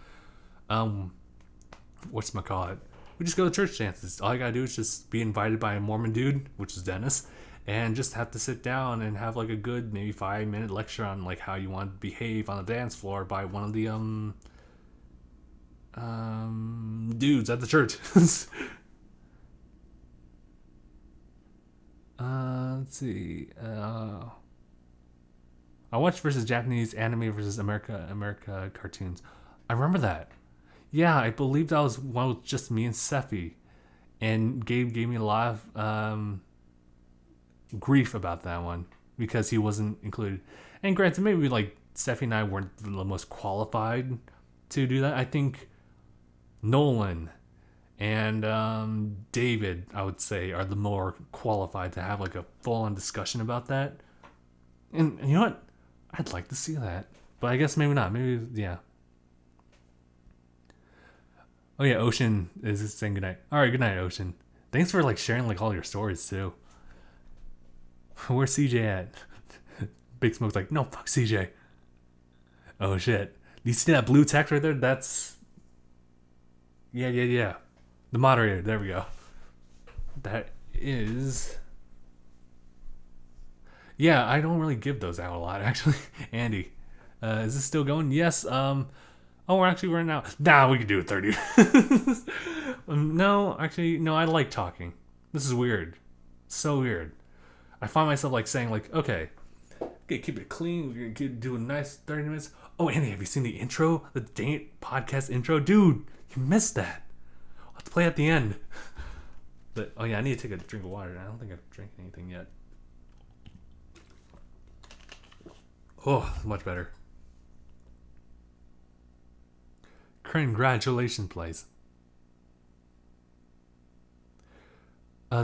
[SPEAKER 1] Whatchamacallit? We just go to church dances. All I gotta do is just be invited by a Mormon dude, which is Dennis, and just have to sit down and have like a good maybe 5-minute lecture on like how you want to behave on the dance floor by one of the dudes at the church. Let's see. I watched versus Japanese anime versus America cartoons. I remember that. Yeah, I believe that was one with just me and Sephi, and Gabe gave me a lot of grief about that one because he wasn't included. And granted, maybe like Sephi and I weren't the most qualified to do that. I think Nolan and David, I would say, are the more qualified to have like a full-on discussion about that. And you know what? I'd like to see that, but I guess maybe not. Maybe yeah. Oh yeah, Ocean is saying goodnight. All right, good night, Ocean. Thanks for like sharing like all your stories too. Where's CJ at? Big Smoke's like, no, fuck CJ. Oh shit. You see that blue text right there? That's yeah. The moderator. There we go. That is. Yeah, I don't really give those out a lot, actually. Andy, is this still going? Yes. Oh, we're actually running out. Nah, we can do it 30. No, actually, no. I like talking. This is weird. So weird. I find myself like saying like, okay, keep it clean. We're gonna do a nice 30 minutes. Oh, Andy, have you seen the intro? The DangIT podcast intro, dude. You missed that. I'll have to play at the end. But oh yeah, I need to take a drink of water. I don't think I've drank anything yet. Oh, much better. Congratulations, plays.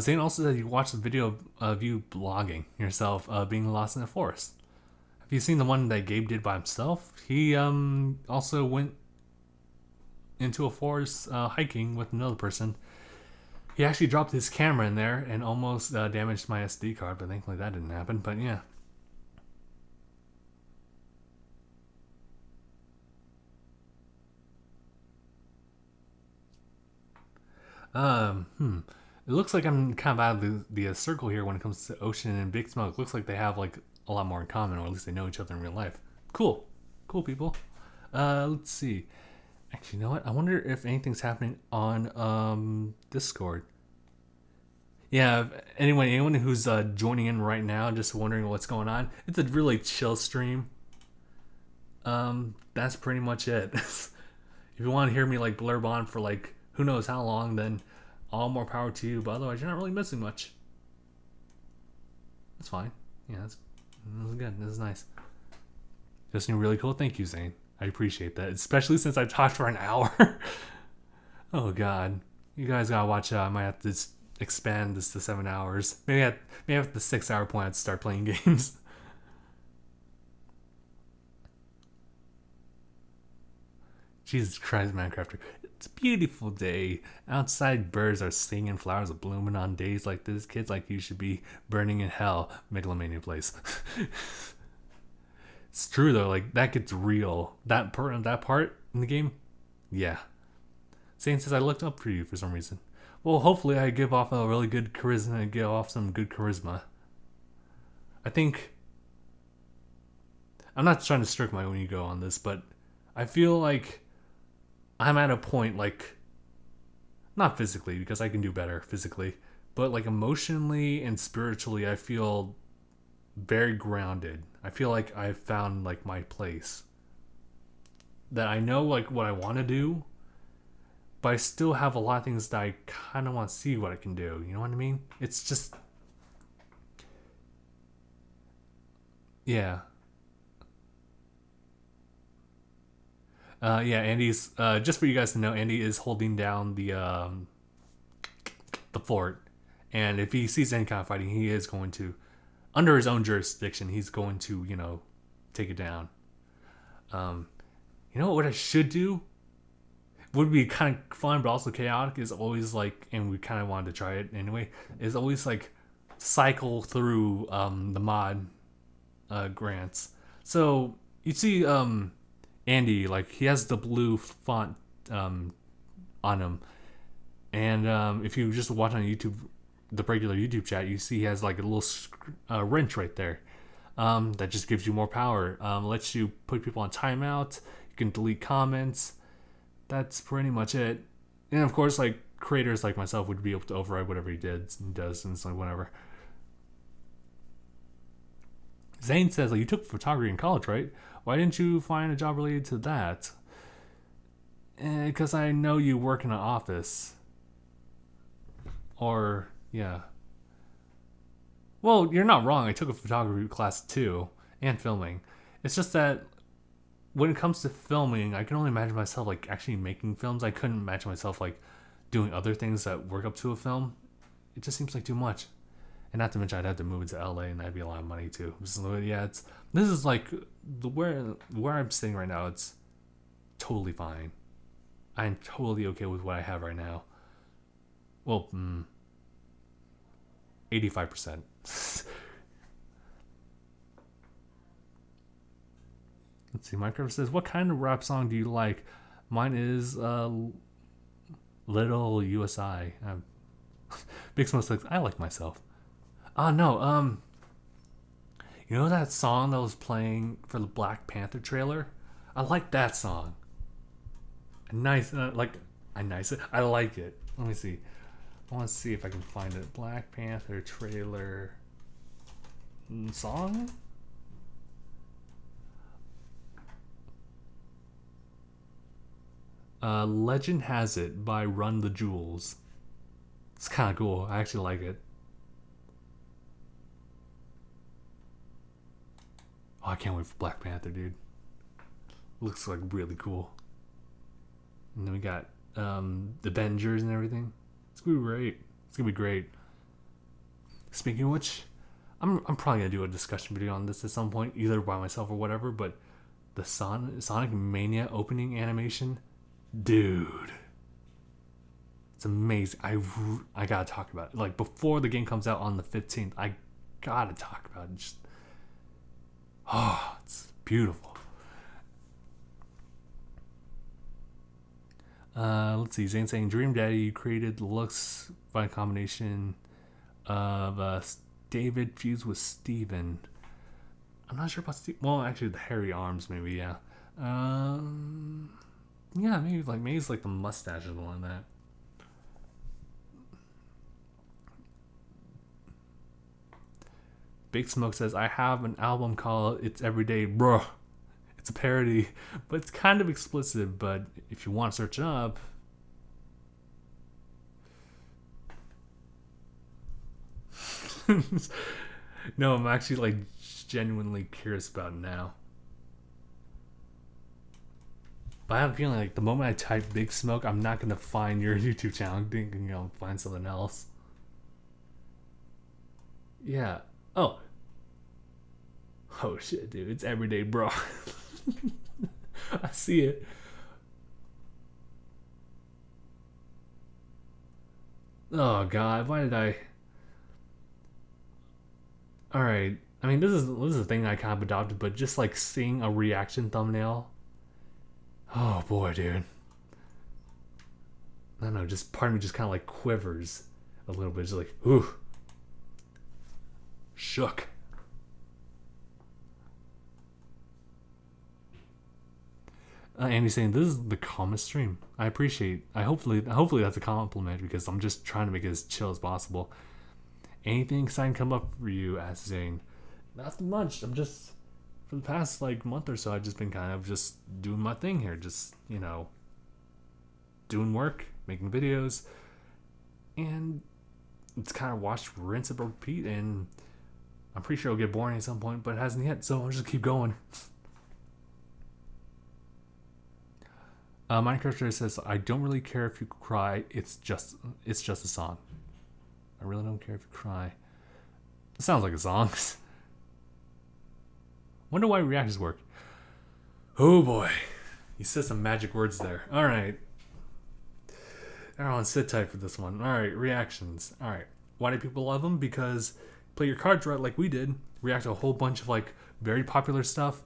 [SPEAKER 1] Zane also said you watched the video of you blogging yourself being lost in the forest. Have you seen the one that Gabe did by himself? He also went into a forest hiking with another person. He actually dropped his camera in there and almost damaged my SD card, but thankfully that didn't happen. But yeah. It looks like I'm kind of out of the circle here when it comes to Ocean and Big Smoke. Looks like they have like a lot more in common, or at least they know each other in real life. Cool people. Let's see. Actually, you know what? I wonder if anything's happening on Discord. Yeah, anyone who's joining in right now, just wondering what's going on. It's a really chill stream. That's pretty much it. If you want to hear me like blurb on for like who knows how long, then all more power to you. But otherwise, you're not really missing much. That's fine. Yeah, this is good. This is nice. Just really cool. Thank you, Zane. I appreciate that, especially since I've talked for an hour. Oh God, you guys gotta watch out. I might have to expand this to 7 hours. Maybe at the 6 hour point, I'd start playing games. Jesus Christ, Minecrafter. It's a beautiful day. Outside birds are singing, flowers are blooming on days like this. Kids like you should be burning in hell. Megalomania place. It's true though, like that gets real. That part in the game, yeah. Zane says I looked up for you for some reason. Well, hopefully I give off a really good charisma and give off some good charisma. I think I'm not trying to stroke my own ego on this, but I feel like I'm at a point, like, not physically, because I can do better physically, but like emotionally and spiritually, I feel very grounded. I feel like I've found like my place. That I know like what I want to do, but I still have a lot of things that I kind of want to see what I can do. You know what I mean? It's just, yeah. Yeah, Andy's just for you guys to know, Andy is holding down the fort, and if he sees any kind of fighting, he is going to, under his own jurisdiction, he's going to take it down. You know what I should do? Would be kind of fun, but also chaotic. Is always like, and we kind of wanted to try it anyway. Is always like cycle through the mod grants. So you see Andy, like he has the blue font on him, and if you just watch on YouTube, the regular YouTube chat, you see he has like a little wrench right there that just gives you more power. Lets you put people on timeout. You can delete comments. That's pretty much it. And of course, like creators like myself would be able to override whatever he does, and it's like whatever. Zane says, like, you took photography in college, right? Why didn't you find a job related to that? Because I know you work in an office. Or, yeah. Well, you're not wrong. I took a photography class too, and filming. It's just that when it comes to filming, I can only imagine myself like actually making films. I couldn't imagine myself like doing other things that work up to a film. It just seems like too much. And not to mention, I'd have to move into LA, and that'd be a lot of money too. So, yeah, this is like where I'm sitting right now. It's totally fine. I'm totally okay with what I have right now. Well, 85%. Let's see. Minecraft says, "What kind of rap song do you like?" Mine is Little USI. Big Smoke says, "I like myself." No. You know that song that was playing for the Black Panther trailer? I like that song. Nice, I like it. Let me see. I want to see if I can find it. Black Panther trailer song. Legend Has It by Run the Jewels. It's kind of cool. I actually like it. Oh, I can't wait for Black Panther, dude. Looks like really cool. And then we got the Avengers and everything. It's gonna be great. It's gonna be great. Speaking of which, I'm probably gonna do a discussion video on this at some point, either by myself or whatever. But the Sonic Mania opening animation, dude, it's amazing. I gotta talk about it. Like before the game comes out on the 15th, I gotta talk about it. Just, it's beautiful. Let's see. Zane saying, "Dream Daddy created the looks by a combination of David fused with Steven." I'm not sure about Steve. Well, actually, the hairy arms, maybe. Yeah. Yeah, maybe it's like the mustache or something like that. Big Smoke says, "I have an album called It's Everyday, Bruh. It's a parody, but it's kind of explicit. But if you want to search it up." No, I'm actually like genuinely curious about it now. But I have a feeling like the moment I type Big Smoke, I'm not gonna find your YouTube channel. I'm thinking I'll find something else. Yeah. Oh shit, dude! It's Everyday, bro. I see it. Oh god, why did I? All right. I mean, this is a thing I kind of adopted, but just like seeing a reaction thumbnail. Oh boy, dude. I don't know. Just part of me just kind of like quivers a little bit. Just like, ooh, shook. Andy's saying, "This is the calmest stream." I appreciate. Hopefully that's a compliment because I'm just trying to make it as chill as possible. Anything exciting come up for you? Asked Zane. Not much. I'm just, for the past like month or so, I've just been kind of just doing my thing here. Just, doing work, making videos, and it's kind of watch, rinse, and repeat. And I'm pretty sure it'll get boring at some point, but it hasn't yet. So I'll just keep going. Minecraft says, "I don't really care if you cry. It's just a song. I really don't care if you cry." It sounds like a song. Wonder why reactions work. Oh boy, you said some magic words there. All right, everyone, sit tight for this one. All right, reactions. All right, why do people love them? Because play your cards right, like we did. React to a whole bunch of like very popular stuff.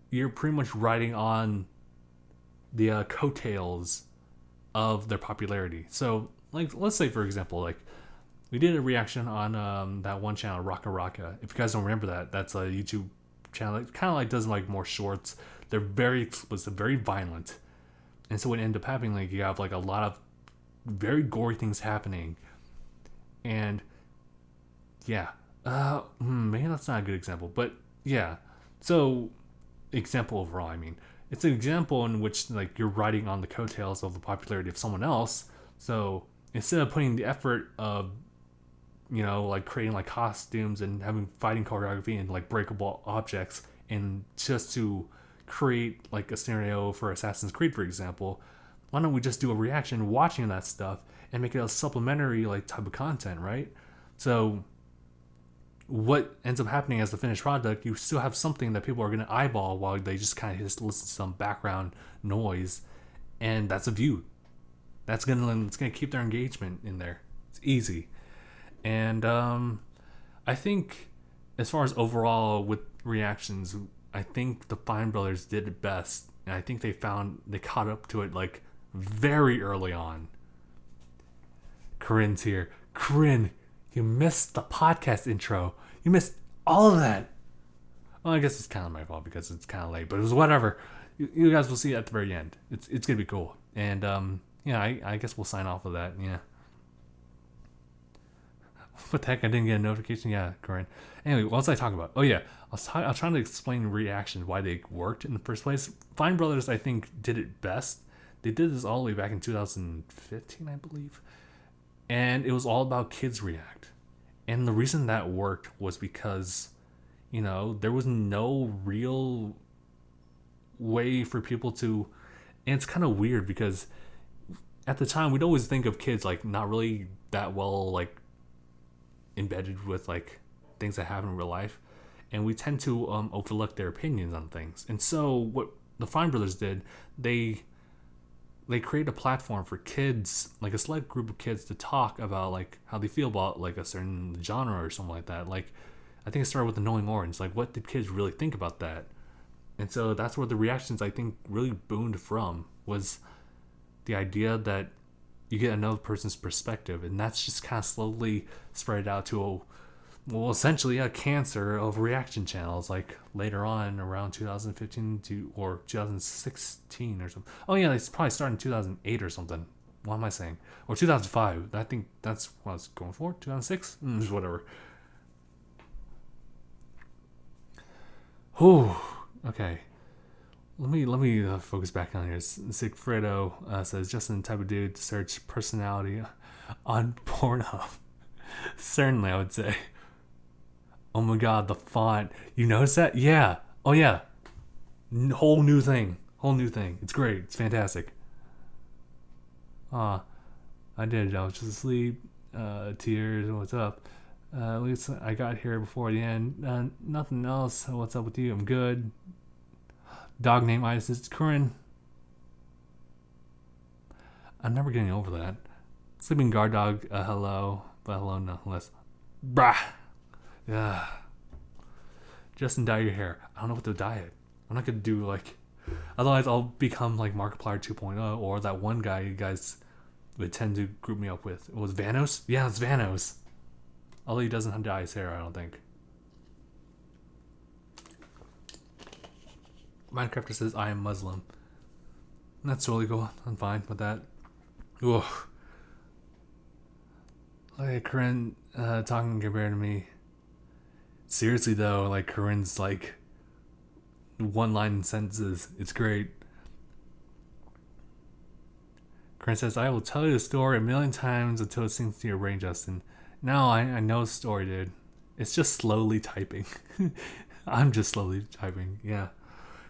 [SPEAKER 1] You're pretty much riding on the coattails of their popularity. So, like, let's say for example, like we did a reaction on that one channel, Raka Raka. If you guys don't remember that, that's a YouTube channel. It kind of like does like more shorts. They're very explicit, very violent, and so what ended up happening, like you have like a lot of very gory things happening, and yeah, maybe that's not a good example, but yeah. So, example overall, I mean. It's an example in which like you're riding on the coattails of the popularity of someone else. So instead of putting the effort of, like creating like costumes and having fighting choreography and like breakable objects, and just to create like a scenario for Assassin's Creed, for example, why don't we just do a reaction watching that stuff and make it a supplementary like type of content, right? So what ends up happening as the finished product, you still have something that people are going to eyeball while they just kind of just listen to some background noise, and that's a view. It's gonna keep their engagement in there. It's easy, and I think as far as overall with reactions, I think the Fine Brothers did it best, and I think they caught up to it like very early on. Corinne's here. Corinne, you missed the podcast intro. You missed all of that. Well, I guess it's kind of my fault because it's kind of late, but it was whatever. You guys will see it at the very end. It's gonna be cool. And I guess we'll sign off with that. Yeah. What the heck? I didn't get a notification. Yeah, Corinne. Anyway, what was I talking about? Oh yeah, I was trying to explain reaction, why they worked in the first place. Fine Brothers, I think, did it best. They did this all the way back in 2015, I believe, and it was all about kids react. And the reason that worked was because, there was no real way for people to, and it's kind of weird because at the time we'd always think of kids like not really that well like embedded with like things that happen in real life, and we tend to overlook their opinions on things. And so what the Fine Brothers did, they created a platform for kids, like a select group of kids, to talk about like how they feel about like a certain genre or something like that. Like I think it started with Annoying Orange. Like, what did kids really think about that? And so that's where the reactions, I think, really boomed from, was the idea that you get another person's perspective, and that's just kind of slowly spread out to essentially a cancer of reaction channels, like later on around 2015 or 2016 or something. Oh yeah, they probably started in 2008 or something. What am I saying? Or 2005. I think that's what I was going for. 2006? Whatever. Whew. Okay. Let me focus back on here. Sigfredo says, Justin, the type of dude to search personality on Pornhub. Certainly, I would say. Oh my god, the font. You notice that? Yeah. Oh yeah. Whole new thing. It's great. It's fantastic. I did. I was just asleep. Tears. What's up? At least I got here before the end. Nothing else. What's up with you? I'm good. Dog name Isis. Corinne. I'm never getting over that. Sleeping guard dog. Hello. But hello nonetheless. Brah. Yeah. Justin, dye your hair. I don't know what to dye it. I'm not gonna do like. Otherwise, I'll become like Markiplier 2.0 or that one guy you guys would tend to group me up with. It was Vanos? Yeah, it's Vanos. Although he doesn't dye his hair, I don't think. Minecrafter says, I am Muslim. That's totally cool. I'm fine with that. Ugh. Like Corinne talking compared to me. Seriously though, like Corinne's like one line sentences. It's great. Corinne says, I will tell you the story a million times until it sinks to your brain, Justin. No, I know the story, dude. It's just slowly typing. I'm just slowly typing, yeah.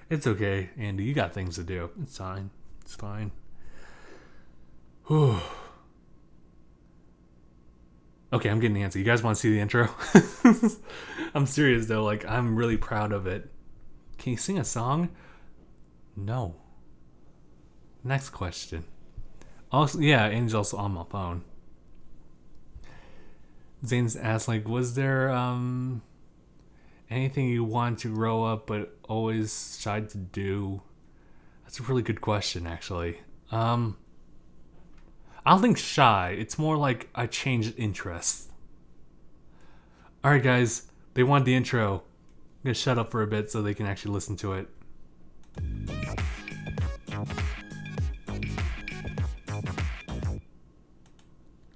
[SPEAKER 1] It's okay, Andy. You got things to do. It's fine. It's fine. Whew. Okay, I'm getting antsy. You guys want to see the intro? I'm serious, though. Like, I'm really proud of it. Can you sing a song? No. Next question. Also, yeah, Andy's also on my phone. Zane's asked, like, was there anything you want to grow up but always tried to do? That's a really good question, actually. I don't think shy. It's more like I changed interest. Alright, guys. They want the intro. I'm going to shut up for a bit so they can actually listen to it.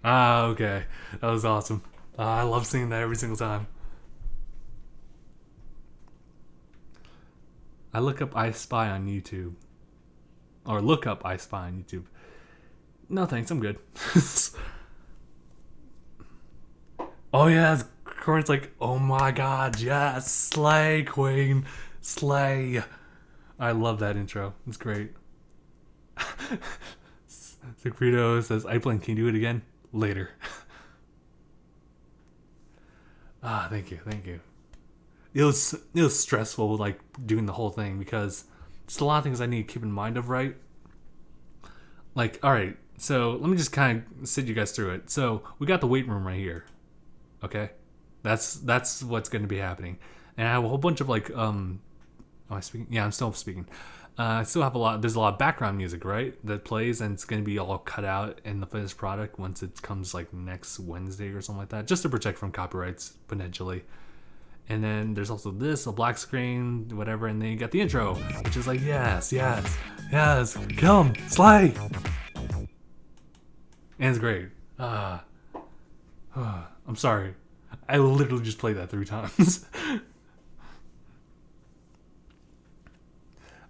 [SPEAKER 1] Okay. That was awesome. I love seeing that every single time. I look up I Spy on YouTube. Or look up I Spy on YouTube. No thanks, I'm good. Oh yeah, Corinne's like, oh my god, yes, slay, queen, slay. I love that intro. It's great. Sigfredo says, I blink, can you do it again? Later. Thank you. It was stressful, like, doing the whole thing, because there's a lot of things I need to keep in mind of, right? Like, alright, so let me just kind of sit you guys through it. So, we got the weight room right here. Okay? That's what's going to be happening. And I have a whole bunch of, like, Am I speaking? Yeah, I'm still speaking. I still have a lot. There's a lot of background music, right, that plays, and it's gonna be all cut out in the finished product once it comes like next Wednesday or something like that, just to protect from copyrights potentially. And then there's also this, a black screen, whatever, and then you got the intro, which is like yes, yes, yes, kill him, slay, and it's great. I'm sorry, I literally just played that 3 times.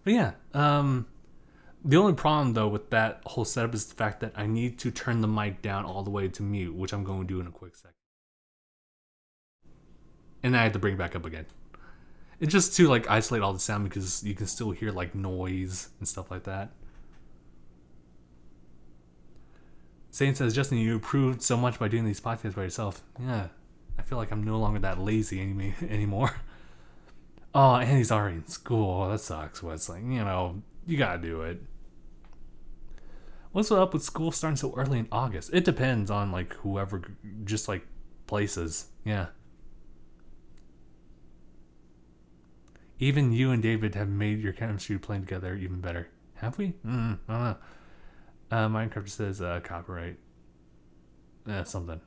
[SPEAKER 1] But yeah, the only problem though with that whole setup is the fact that I need to turn the mic down all the way to mute, which I'm going to do in a quick second. And I had to bring it back up again. It's just to like isolate all the sound because you can still hear like noise and stuff like that. Zane says, Justin, you improved so much by doing these podcasts by yourself. Yeah, I feel like I'm no longer that lazy anymore. Oh, and he's already in school. That sucks. But it's like, you gotta do it. What's up with school starting so early in August? It depends on like whoever, just like places. Yeah. Even you and David have made your chemistry playing together even better. Have we? I don't know. Minecraft says copyright. Something.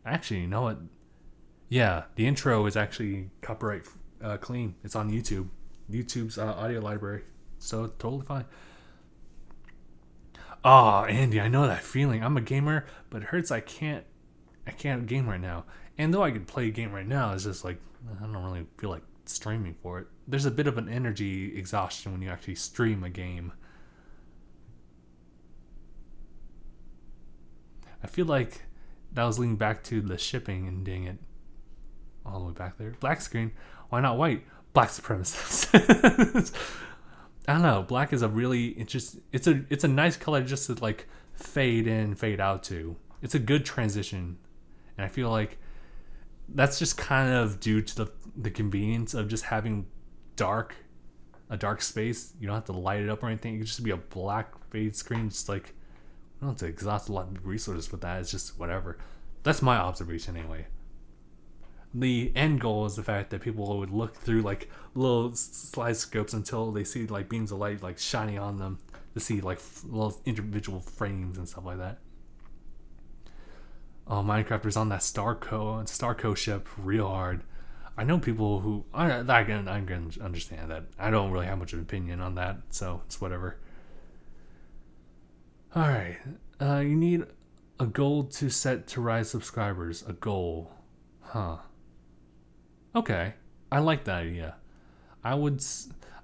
[SPEAKER 1] Actually, you know what? Yeah, the intro is actually copyright clean. It's on YouTube. YouTube's audio library. So totally fine. Oh, Andy, I know that feeling. I'm a gamer, but it hurts I can't game right now. And though I could play a game right now, it's just like I don't really feel like streaming for it. There's a bit of an energy exhaustion when you actually stream a game. I feel like that was leading back to the shipping and dang it. All the way back there. Black screen. Why not white? Black supremacist. I don't know. Black is a really interesting. It's a nice color just to like fade in, fade out to. It's a good transition, and I feel like that's just kind of due to the convenience of just having a dark space. You don't have to light it up or anything. It can just be a black fade screen. Just like you don't have to exhaust a lot of resources with that. It's just whatever. That's my observation anyway. The end goal is the fact that people would look through like little slide scopes until they see like beams of light like shining on them to see like little individual frames and stuff like that. Oh, Minecrafters on that Starco ship real hard. I know people who I can understand that. I don't really have much of an opinion on that, so it's whatever. All right, you need a goal to set to rise subscribers. A goal, huh? Okay, I like that idea. I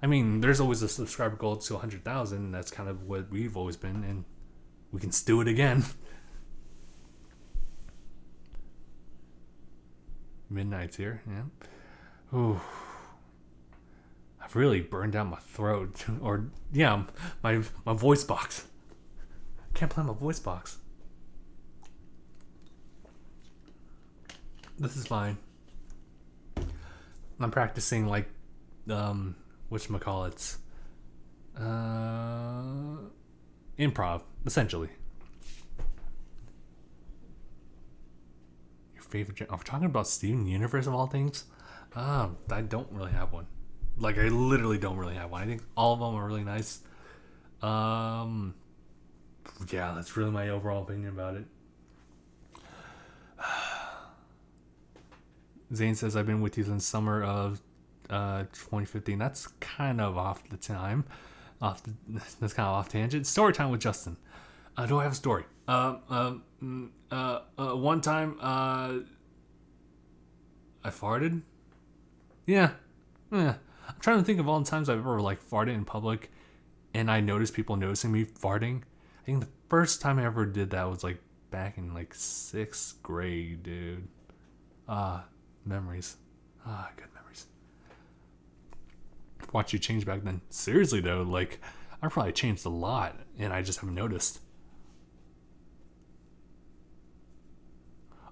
[SPEAKER 1] mean, there's always a subscriber goal to 100,000. That's kind of what we've always been, and we can do it again. Midnight's here, yeah. Ooh, I've really burned down my throat, or yeah, my voice box. I can't play my voice box. This is fine. I'm practicing like whatchamacallits improv, essentially. Your favorite are we talking about Steven Universe of all things? I don't really have one. Like I literally don't really have one. I think all of them are really nice. Yeah, that's really my overall opinion about it. Zane says, I've been with you since summer of 2015. That's kind of off the time. That's kind of off tangent. Story time with Justin. Do I have a story? One time, I farted. Yeah. I'm trying to think of all the times I've ever like farted in public, and I noticed people noticing me farting. I think the first time I ever did that was like back in like 6th grade, dude. Memories. Good memories. Watch you change back then. Seriously though, like I probably changed a lot, and I just haven't noticed.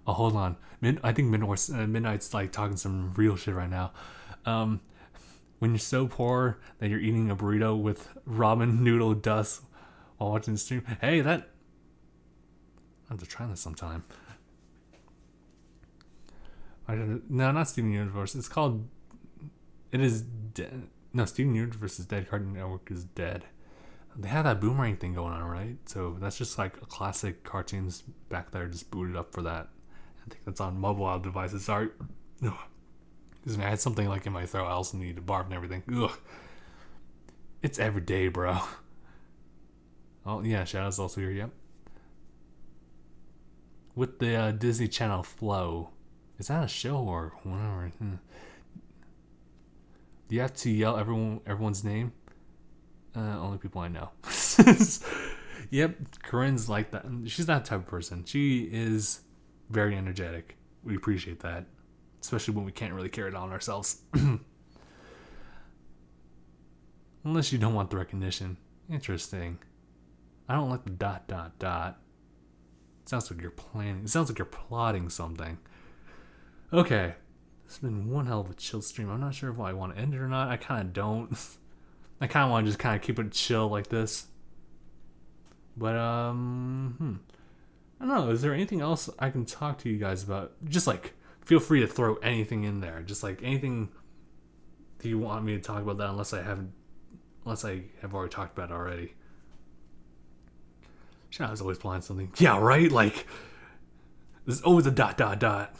[SPEAKER 1] Oh, hold on. I think Midnight's like talking some real shit right now. When you're so poor that you're eating a burrito with ramen noodle dust while watching the stream. Hey, that. I have to try this sometime. No, not Steven Universe. It's called It is dead. No, Steven Universe versus Dead Cartoon Network is dead. They have that boomerang thing going on, right? So that's just like a classic cartoons back there, just booted up for that. I think that's on mobile devices. Sorry. Ugh. Because I had something like in my throat. I also need to barf and everything. Ugh. It's every day, bro. Oh, yeah. Shadow's also here. Yep. With the Disney Channel Flow. Is that a show or whatever? Do you have to yell everyone's name? Only people I know. Yep, Corinne's like that. She's that type of person. She is very energetic. We appreciate that, especially when we can't really carry it on ourselves. Unless you don't want the recognition. Interesting. I don't like the ... It sounds like you're planning. It sounds like you're plotting something. Okay. It's been one hell of a chill stream. I'm not sure if I want to end it or not. I kind of don't. I kind of want to just kind of keep it chill like this. But, I don't know. Is there anything else I can talk to you guys about? Just, like, feel free to throw anything in there. Just, like, anything that you want me to talk about that unless I have already talked about it already. Shadow's always planning something. Yeah, right? Like, there's always a ...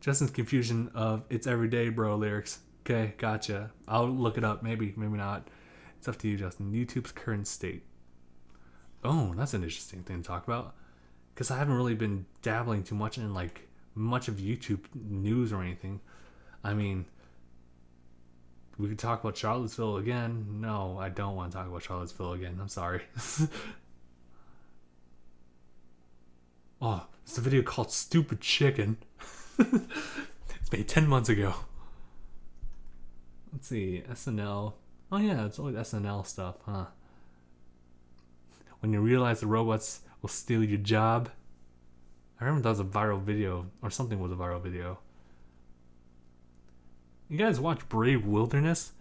[SPEAKER 1] Justin's confusion of "It's Everyday Bro" lyrics. Okay, gotcha. I'll look it up. Maybe not. It's up to you, Justin. YouTube's current state. Oh, that's an interesting thing to talk about. Because I haven't really been dabbling too much in, like, much of YouTube news or anything. I mean, we could talk about Charlottesville again. No, I don't want to talk about Charlottesville again. I'm sorry. Oh, it's a video called Stupid Chicken. It's made 10 months ago. Let's see, SNL. Oh yeah, it's always SNL stuff, huh? When you realize the robots will steal your job. I remember that was a viral video, or something was a viral video. You guys watch Brave Wilderness?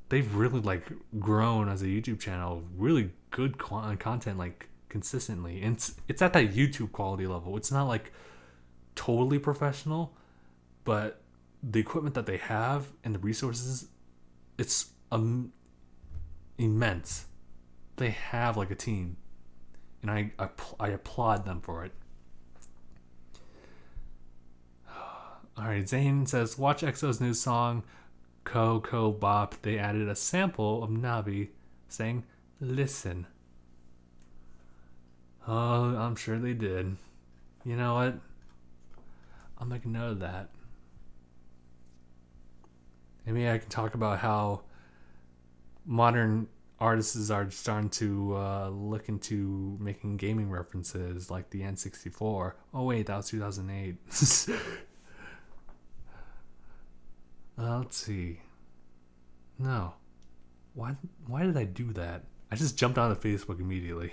[SPEAKER 1] They've really, like, grown as a YouTube channel. Really good content, like, consistently. And it's at that YouTube quality level. It's not, like, totally professional, but the equipment that they have and the resources, it's immense. They have, like, a team, and I applaud them for it. Alright, Zane says, watch EXO's new song Coco Bop. They added a sample of Navi saying listen. Oh, I'm sure they did. You know what? I'll make a note of that. Maybe I can talk about how modern artists are starting to look into making gaming references, like the N64. Oh wait, that was 2008. Let's see. No. Why did I do that? I just jumped onto Facebook immediately.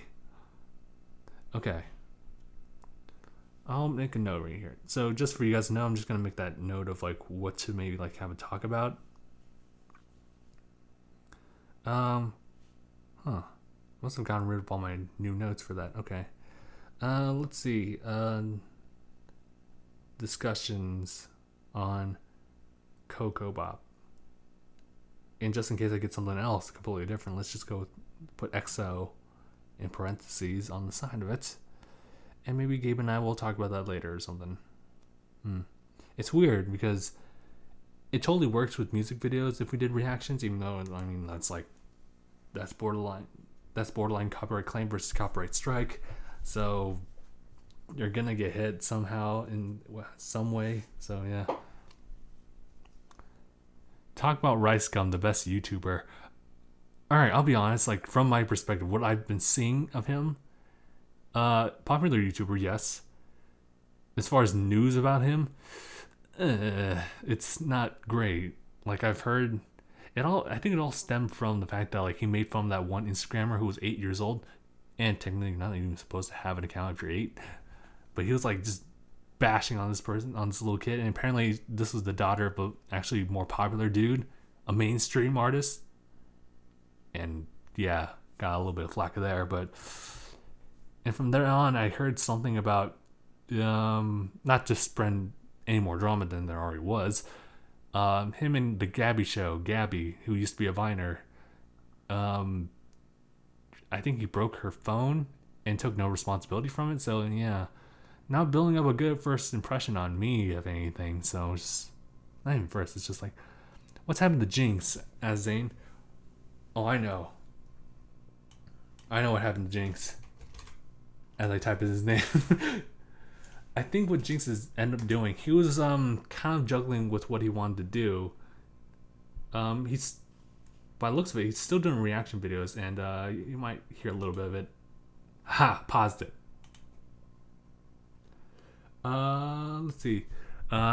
[SPEAKER 1] Okay. I'll make a note right here. So just for you guys to know, I'm just going to make that note of, like, what to maybe, like, have a talk about. Must have gotten rid of all my new notes for that. Okay. Let's see. Discussions on Coco Bop. And just in case I get something else completely different, let's just go put XO in parentheses on the side of it. And maybe Gabe and I will talk about that later or something. It's weird because it totally works with music videos if we did reactions, even though, I mean, that's borderline copyright claim versus copyright strike. So you're gonna get hit somehow in some way. So yeah. Talk about Rice Gum, the best YouTuber. Alright, I'll be honest, like, from my perspective, what I've been seeing of him, popular YouTuber, yes. As far as news about him, it's not great. Like, I've heard I think it all stemmed from the fact that, like, he made fun of that one Instagrammer who was 8 years old, and technically you're not even supposed to have an account if you're 8. But he was, like, just bashing on this little kid, and apparently this was the daughter of a actually more popular dude, a mainstream artist. And yeah, got a little bit of flack there, and from there on I heard something about not to spread any more drama than there already was, Him and the Gabby show, Gabby, who used to be a Viner. I think he broke her phone and took no responsibility from it. So yeah, not building up a good first impression on me, if anything. So it's just not even first. It's just like, what's happened to Jinx as Zane? Oh, I know what happened to Jinx. As I type in his name. I think what Jinx is ended up doing, he was kind of juggling with what he wanted to do. He's, by the looks of it, he's still doing reaction videos, and you might hear a little bit of it. Ha! Paused it. Let's see.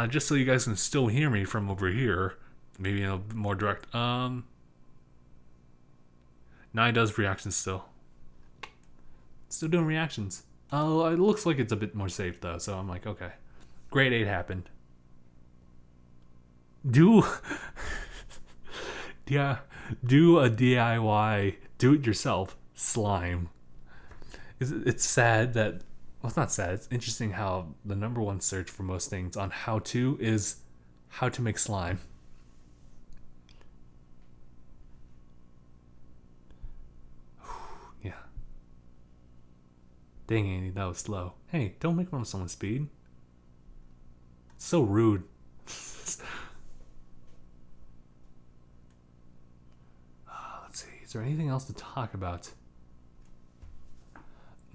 [SPEAKER 1] Just so you guys can still hear me from over here, maybe in a more direct. Now he does reactions still. Still doing reactions. Oh, it looks like it's a bit more safe though, so I'm like, okay. Grade 8 happened. Do a DIY, do-it-yourself slime. It's sad that, well, it's not sad. It's interesting how the number one search for most things on how to is how to make slime. Yeah. Dang, Andy, that was slow. Hey, don't make fun of someone's speed. So rude. Let's see. Is there anything else to talk about?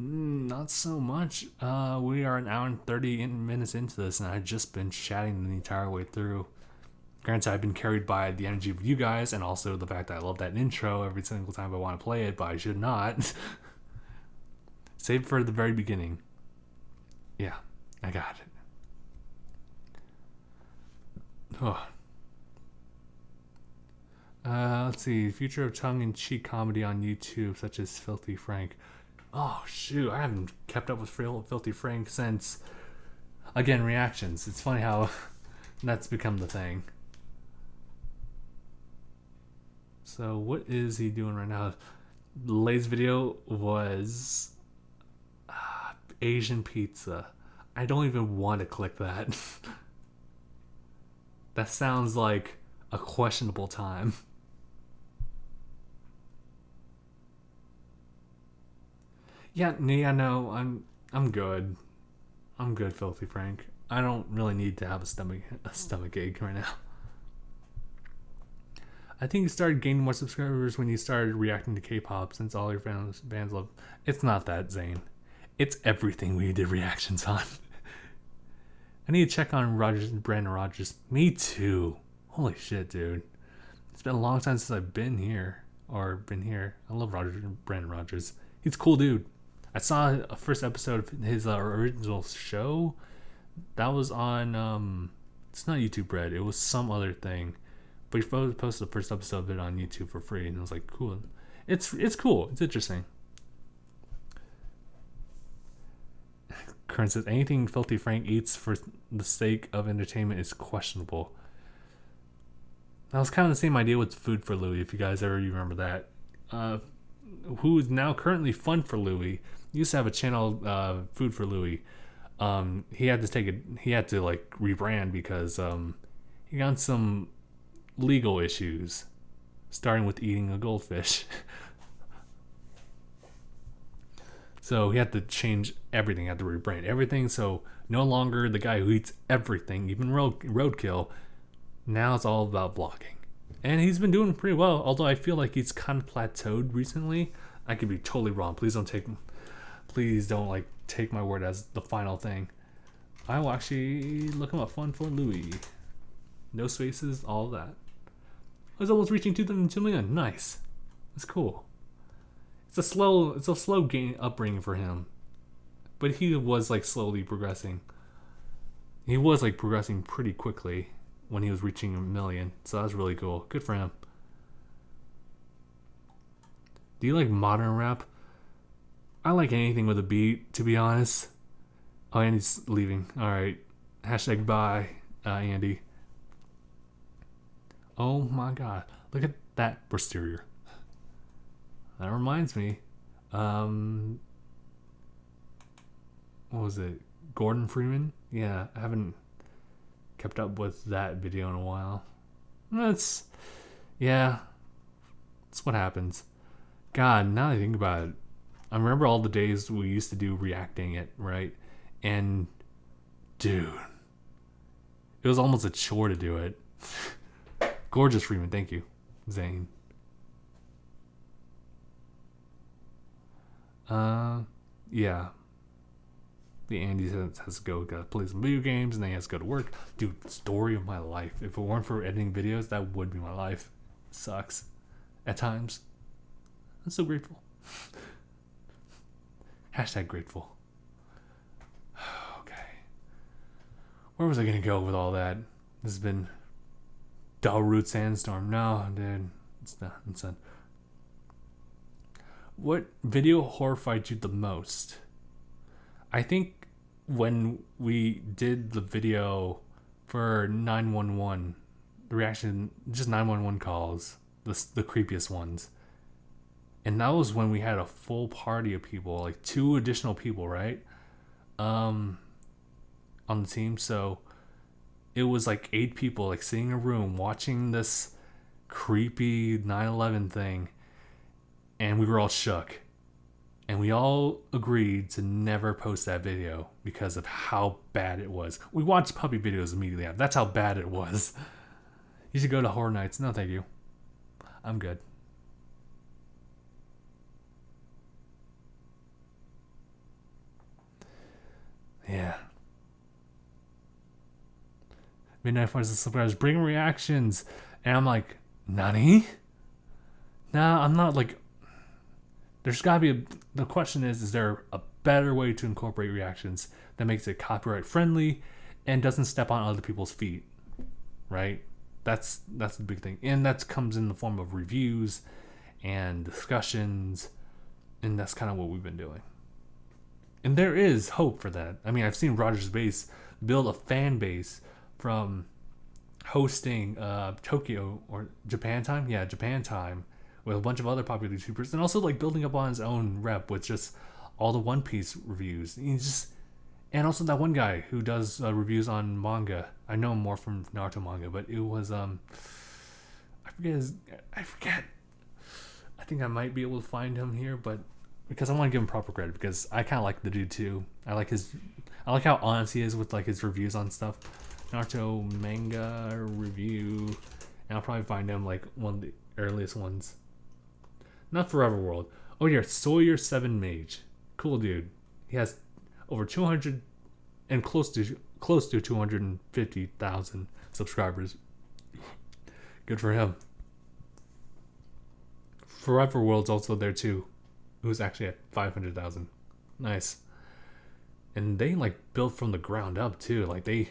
[SPEAKER 1] Not so much. We are an hour and 30 minutes into this, and I've just been chatting the entire way through. Granted, I've been carried by the energy of you guys, and also the fact that I love that intro every single time I want to play it, but I should not. Save for the very beginning. Yeah, I got it. Oh. Let's see. Future of tongue-in-cheek comedy on YouTube, such as Filthy Frank. Oh, shoot. I haven't kept up with Filthy Frank since, again, reactions. It's funny how that's become the thing. So, what is he doing right now? The latest video was Asian pizza. I don't even want to click that. That sounds like a questionable time. Yeah, no, I'm good. I'm good, Filthy Frank. I don't really need to have a stomach ache right now. I think you started gaining more subscribers when you started reacting to K-pop, since all your fans love. It's not that, Zane. It's everything we did reactions on. I need to check on Brandon Rogers. Me too. Holy shit, dude. It's been a long time since I've been here. I love Brandon Rogers. He's a cool dude. I saw a first episode of his original show. That was on, it's not YouTube Red. It was some other thing. But he posted the first episode of it on YouTube for free. And I was like, cool. It's cool. It's interesting. Kern says, anything Filthy Frank eats for the sake of entertainment is questionable. That was kind of the same idea with Food for Louie, if you guys ever remember that. Who is now currently Fun for Louie. Used to have a channel, Food for Louie. He had to like rebrand because he got some legal issues, starting with eating a goldfish. So he had to change everything, had to rebrand everything. So no longer the guy who eats everything, even roadkill. Now it's all about vlogging. And he's been doing pretty well, although I feel like he's kind of plateaued recently. I could be totally wrong. Please don't like take my word as the final thing. I will actually look him up. Fun for Louie. No spaces, all of that. I was almost reaching 2 million. Nice. That's cool. It's a slow gain upbringing for him. But he was like slowly progressing. He was like progressing pretty quickly when he was reaching 1 million. So that was really cool. Good for him. Do you like modern rap? I like anything with a beat, to be honest. Oh, Andy's leaving. Alright. Hashtag bye, Andy. Oh my god. Look at that posterior. That reminds me. What was it? Gordon Freeman? Yeah, I haven't kept up with that video in a while. That's, yeah, that's what happens. God, now that I think about it, I remember all the days we used to do reacting it, right? And, dude, it was almost a chore to do it. Gorgeous Freeman, thank you. Zane. Yeah. The Andy has to go play some video games, and then he has to go to work. Dude, story of my life. If it weren't for editing videos, that would be my life. Sucks. At times. I'm so grateful. Hashtag grateful. Okay. Where was I gonna go with all that? This has been Dalroot Sandstorm. No, dude. It's not. What video horrified you the most? I think when we did the video for 911, the reaction, just 911 calls, the creepiest ones. And that was when we had a full party of people, like 2 additional people, right? On the team. So it was like 8 people, like sitting in a room watching this creepy 9/11 thing. And we were all shook. And we all agreed to never post that video because of how bad it was. We watched puppy videos immediately after. That's how bad it was. You should go to Horror Nights. No, thank you. I'm good. Yeah. Midnight Fires and Surprise. Bring reactions. And I'm like, Nani? Nah, I'm not like... There's got to be the question is there a better way to incorporate reactions that makes it copyright friendly and doesn't step on other people's feet, right? That's the big thing, and that comes in the form of reviews and discussions, and that's kind of what we've been doing. And there is hope for that. I mean, I've seen Rogers Base build a fan base from hosting Tokyo or Japan Time, Japan Time, with a bunch of other popular YouTubers, and also like building up on his own rep with just all the One Piece reviews. And also that one guy who does reviews on manga. I know him more from Naruto manga, but it was I forget. I think I might be able to find him here, but because I want to give him proper credit because I kind of like the dude too. I like how honest he is with like his reviews on stuff. Naruto manga review, and I'll probably find him like one of the earliest ones. Not Forever World. Oh yeah, Sawyer 7 Mage. Cool dude. He has over 200 and close to 250,000 subscribers. Good for him. Forever World's also there too. Who's actually at 500,000. Nice. And they like built from the ground up too. Like a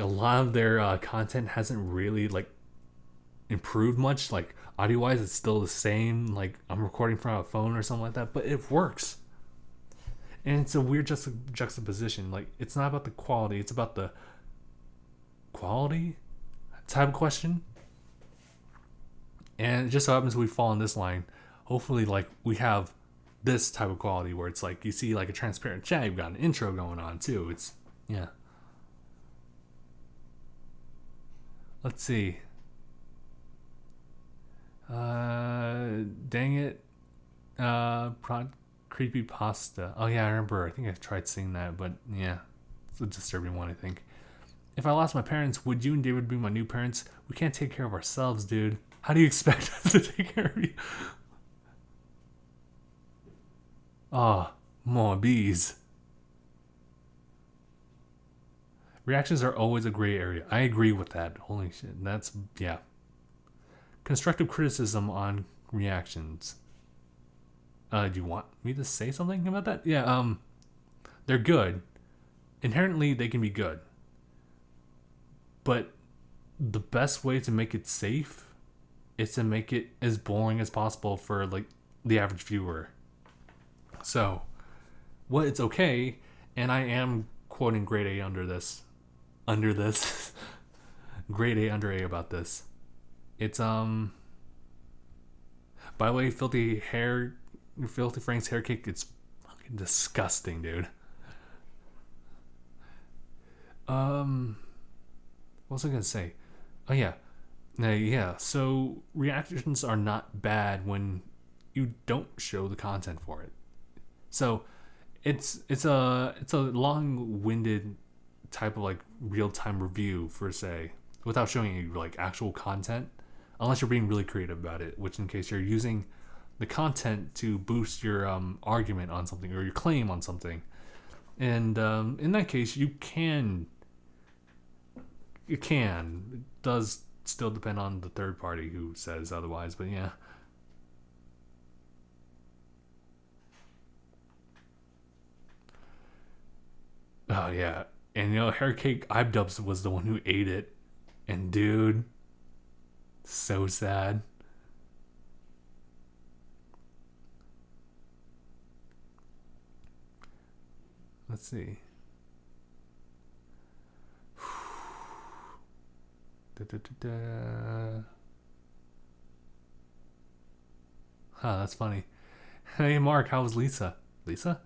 [SPEAKER 1] lot of their content hasn't really like improved much. Like audio wise it's still the same, like I'm recording from a phone or something like that, but it works. And it's a weird juxtaposition. Like it's not about the quality, it's about the quality type of question. And it just so happens we fall in this line. Hopefully like we have this type of quality where it's like you see like a transparent chat, you've got an intro going on too. It's yeah. Let's see. DangIT Creepy Pasta. Oh yeah, I remember. I think I've tried seeing that, but yeah, it's a disturbing one. I think. If I lost my parents, would you and David be my new parents? We can't take care of ourselves, dude. How do you expect us to take care of you? Ah, more bees. Reactions are always a gray area. I agree with that. Holy shit. That's, yeah. Constructive criticism on reactions. Do you want me to say something about that? Yeah, they're good. Inherently, they can be good. But the best way to make it safe is to make it as boring as possible for, like, the average viewer. So, it's okay, and I am quoting grade A under this. Grade A under A about this. It's, by the way, Filthy Frank's hair cake, it's fucking disgusting, dude. What was I gonna say? Oh yeah. Yeah. So reactions are not bad when you don't show the content for it. So it's a long-winded type of like real-time review for say without showing you like actual content unless you're being really creative about it, which in case you're using the content to boost your argument on something or your claim on something. And in that case, you can. It does still depend on the third party who says otherwise, but yeah. Oh yeah, and Hair Cake Ibdubs was the one who ate it, and dude, so sad. Let's see. Da, da, da, da. Huh, that's funny. Hey Mark, how was Lisa? Lisa?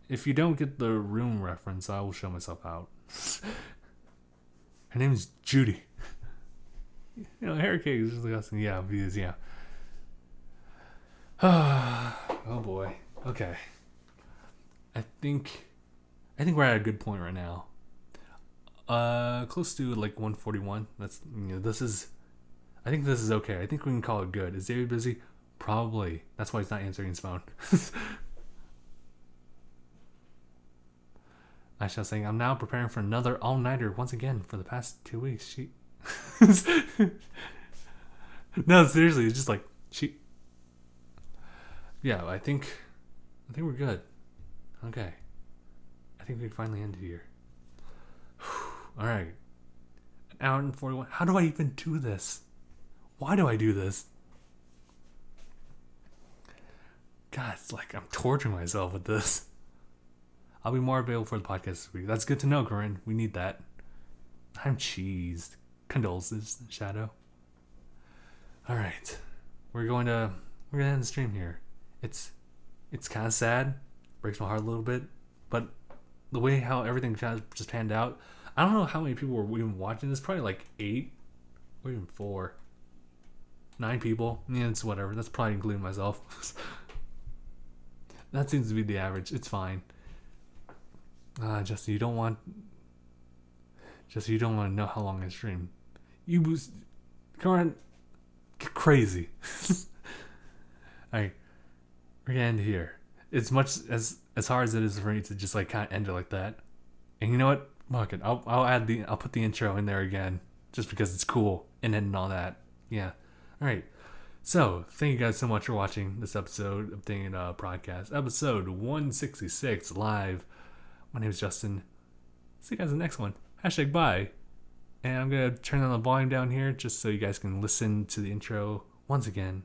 [SPEAKER 1] If you don't get the room reference, I will show myself out. Her name is Judy. Hair Cake is just like us. Yeah, because yeah. Oh boy. Okay. I think we're at a good point right now. Close to like 141. That's this is. I think this is okay. I think we can call it good. Is David busy? Probably. That's why he's not answering his phone. I shall say I'm now preparing for another all-nighter once again for the past 2 weeks. She. No, seriously, it's just like she. Yeah, I think we're good. Okay. I think we can finally end here. All right. An hour and 41. How do I even do this? Why do I do this? God, it's like I'm torturing myself with this. I'll be more available for the podcast this week. That's good to know, Corinne. We need that. I'm cheesed. Condolences, Shadow. All right. We're gonna end the stream here. It's kind of sad. Breaks my heart a little bit, but the way how everything just panned out, I don't know how many people were even watching this. Probably like 8 or even 4, 9 people. Yeah, it's whatever. That's probably including myself. That seems to be the average. It's fine. Justin, you don't want to know how long I stream. You was current crazy. Alright, we're gonna end here. As much as hard as it is for me to just like kind of end it like that, and you know what? Fuck it. I'll put the intro in there again just because it's cool and all that. Yeah. All right. So thank you guys so much for watching this episode of DangIT Prodcast, episode 166 live. My name is Justin. See you guys in the next one. #bye. And I'm gonna turn on the volume down here just so you guys can listen to the intro once again.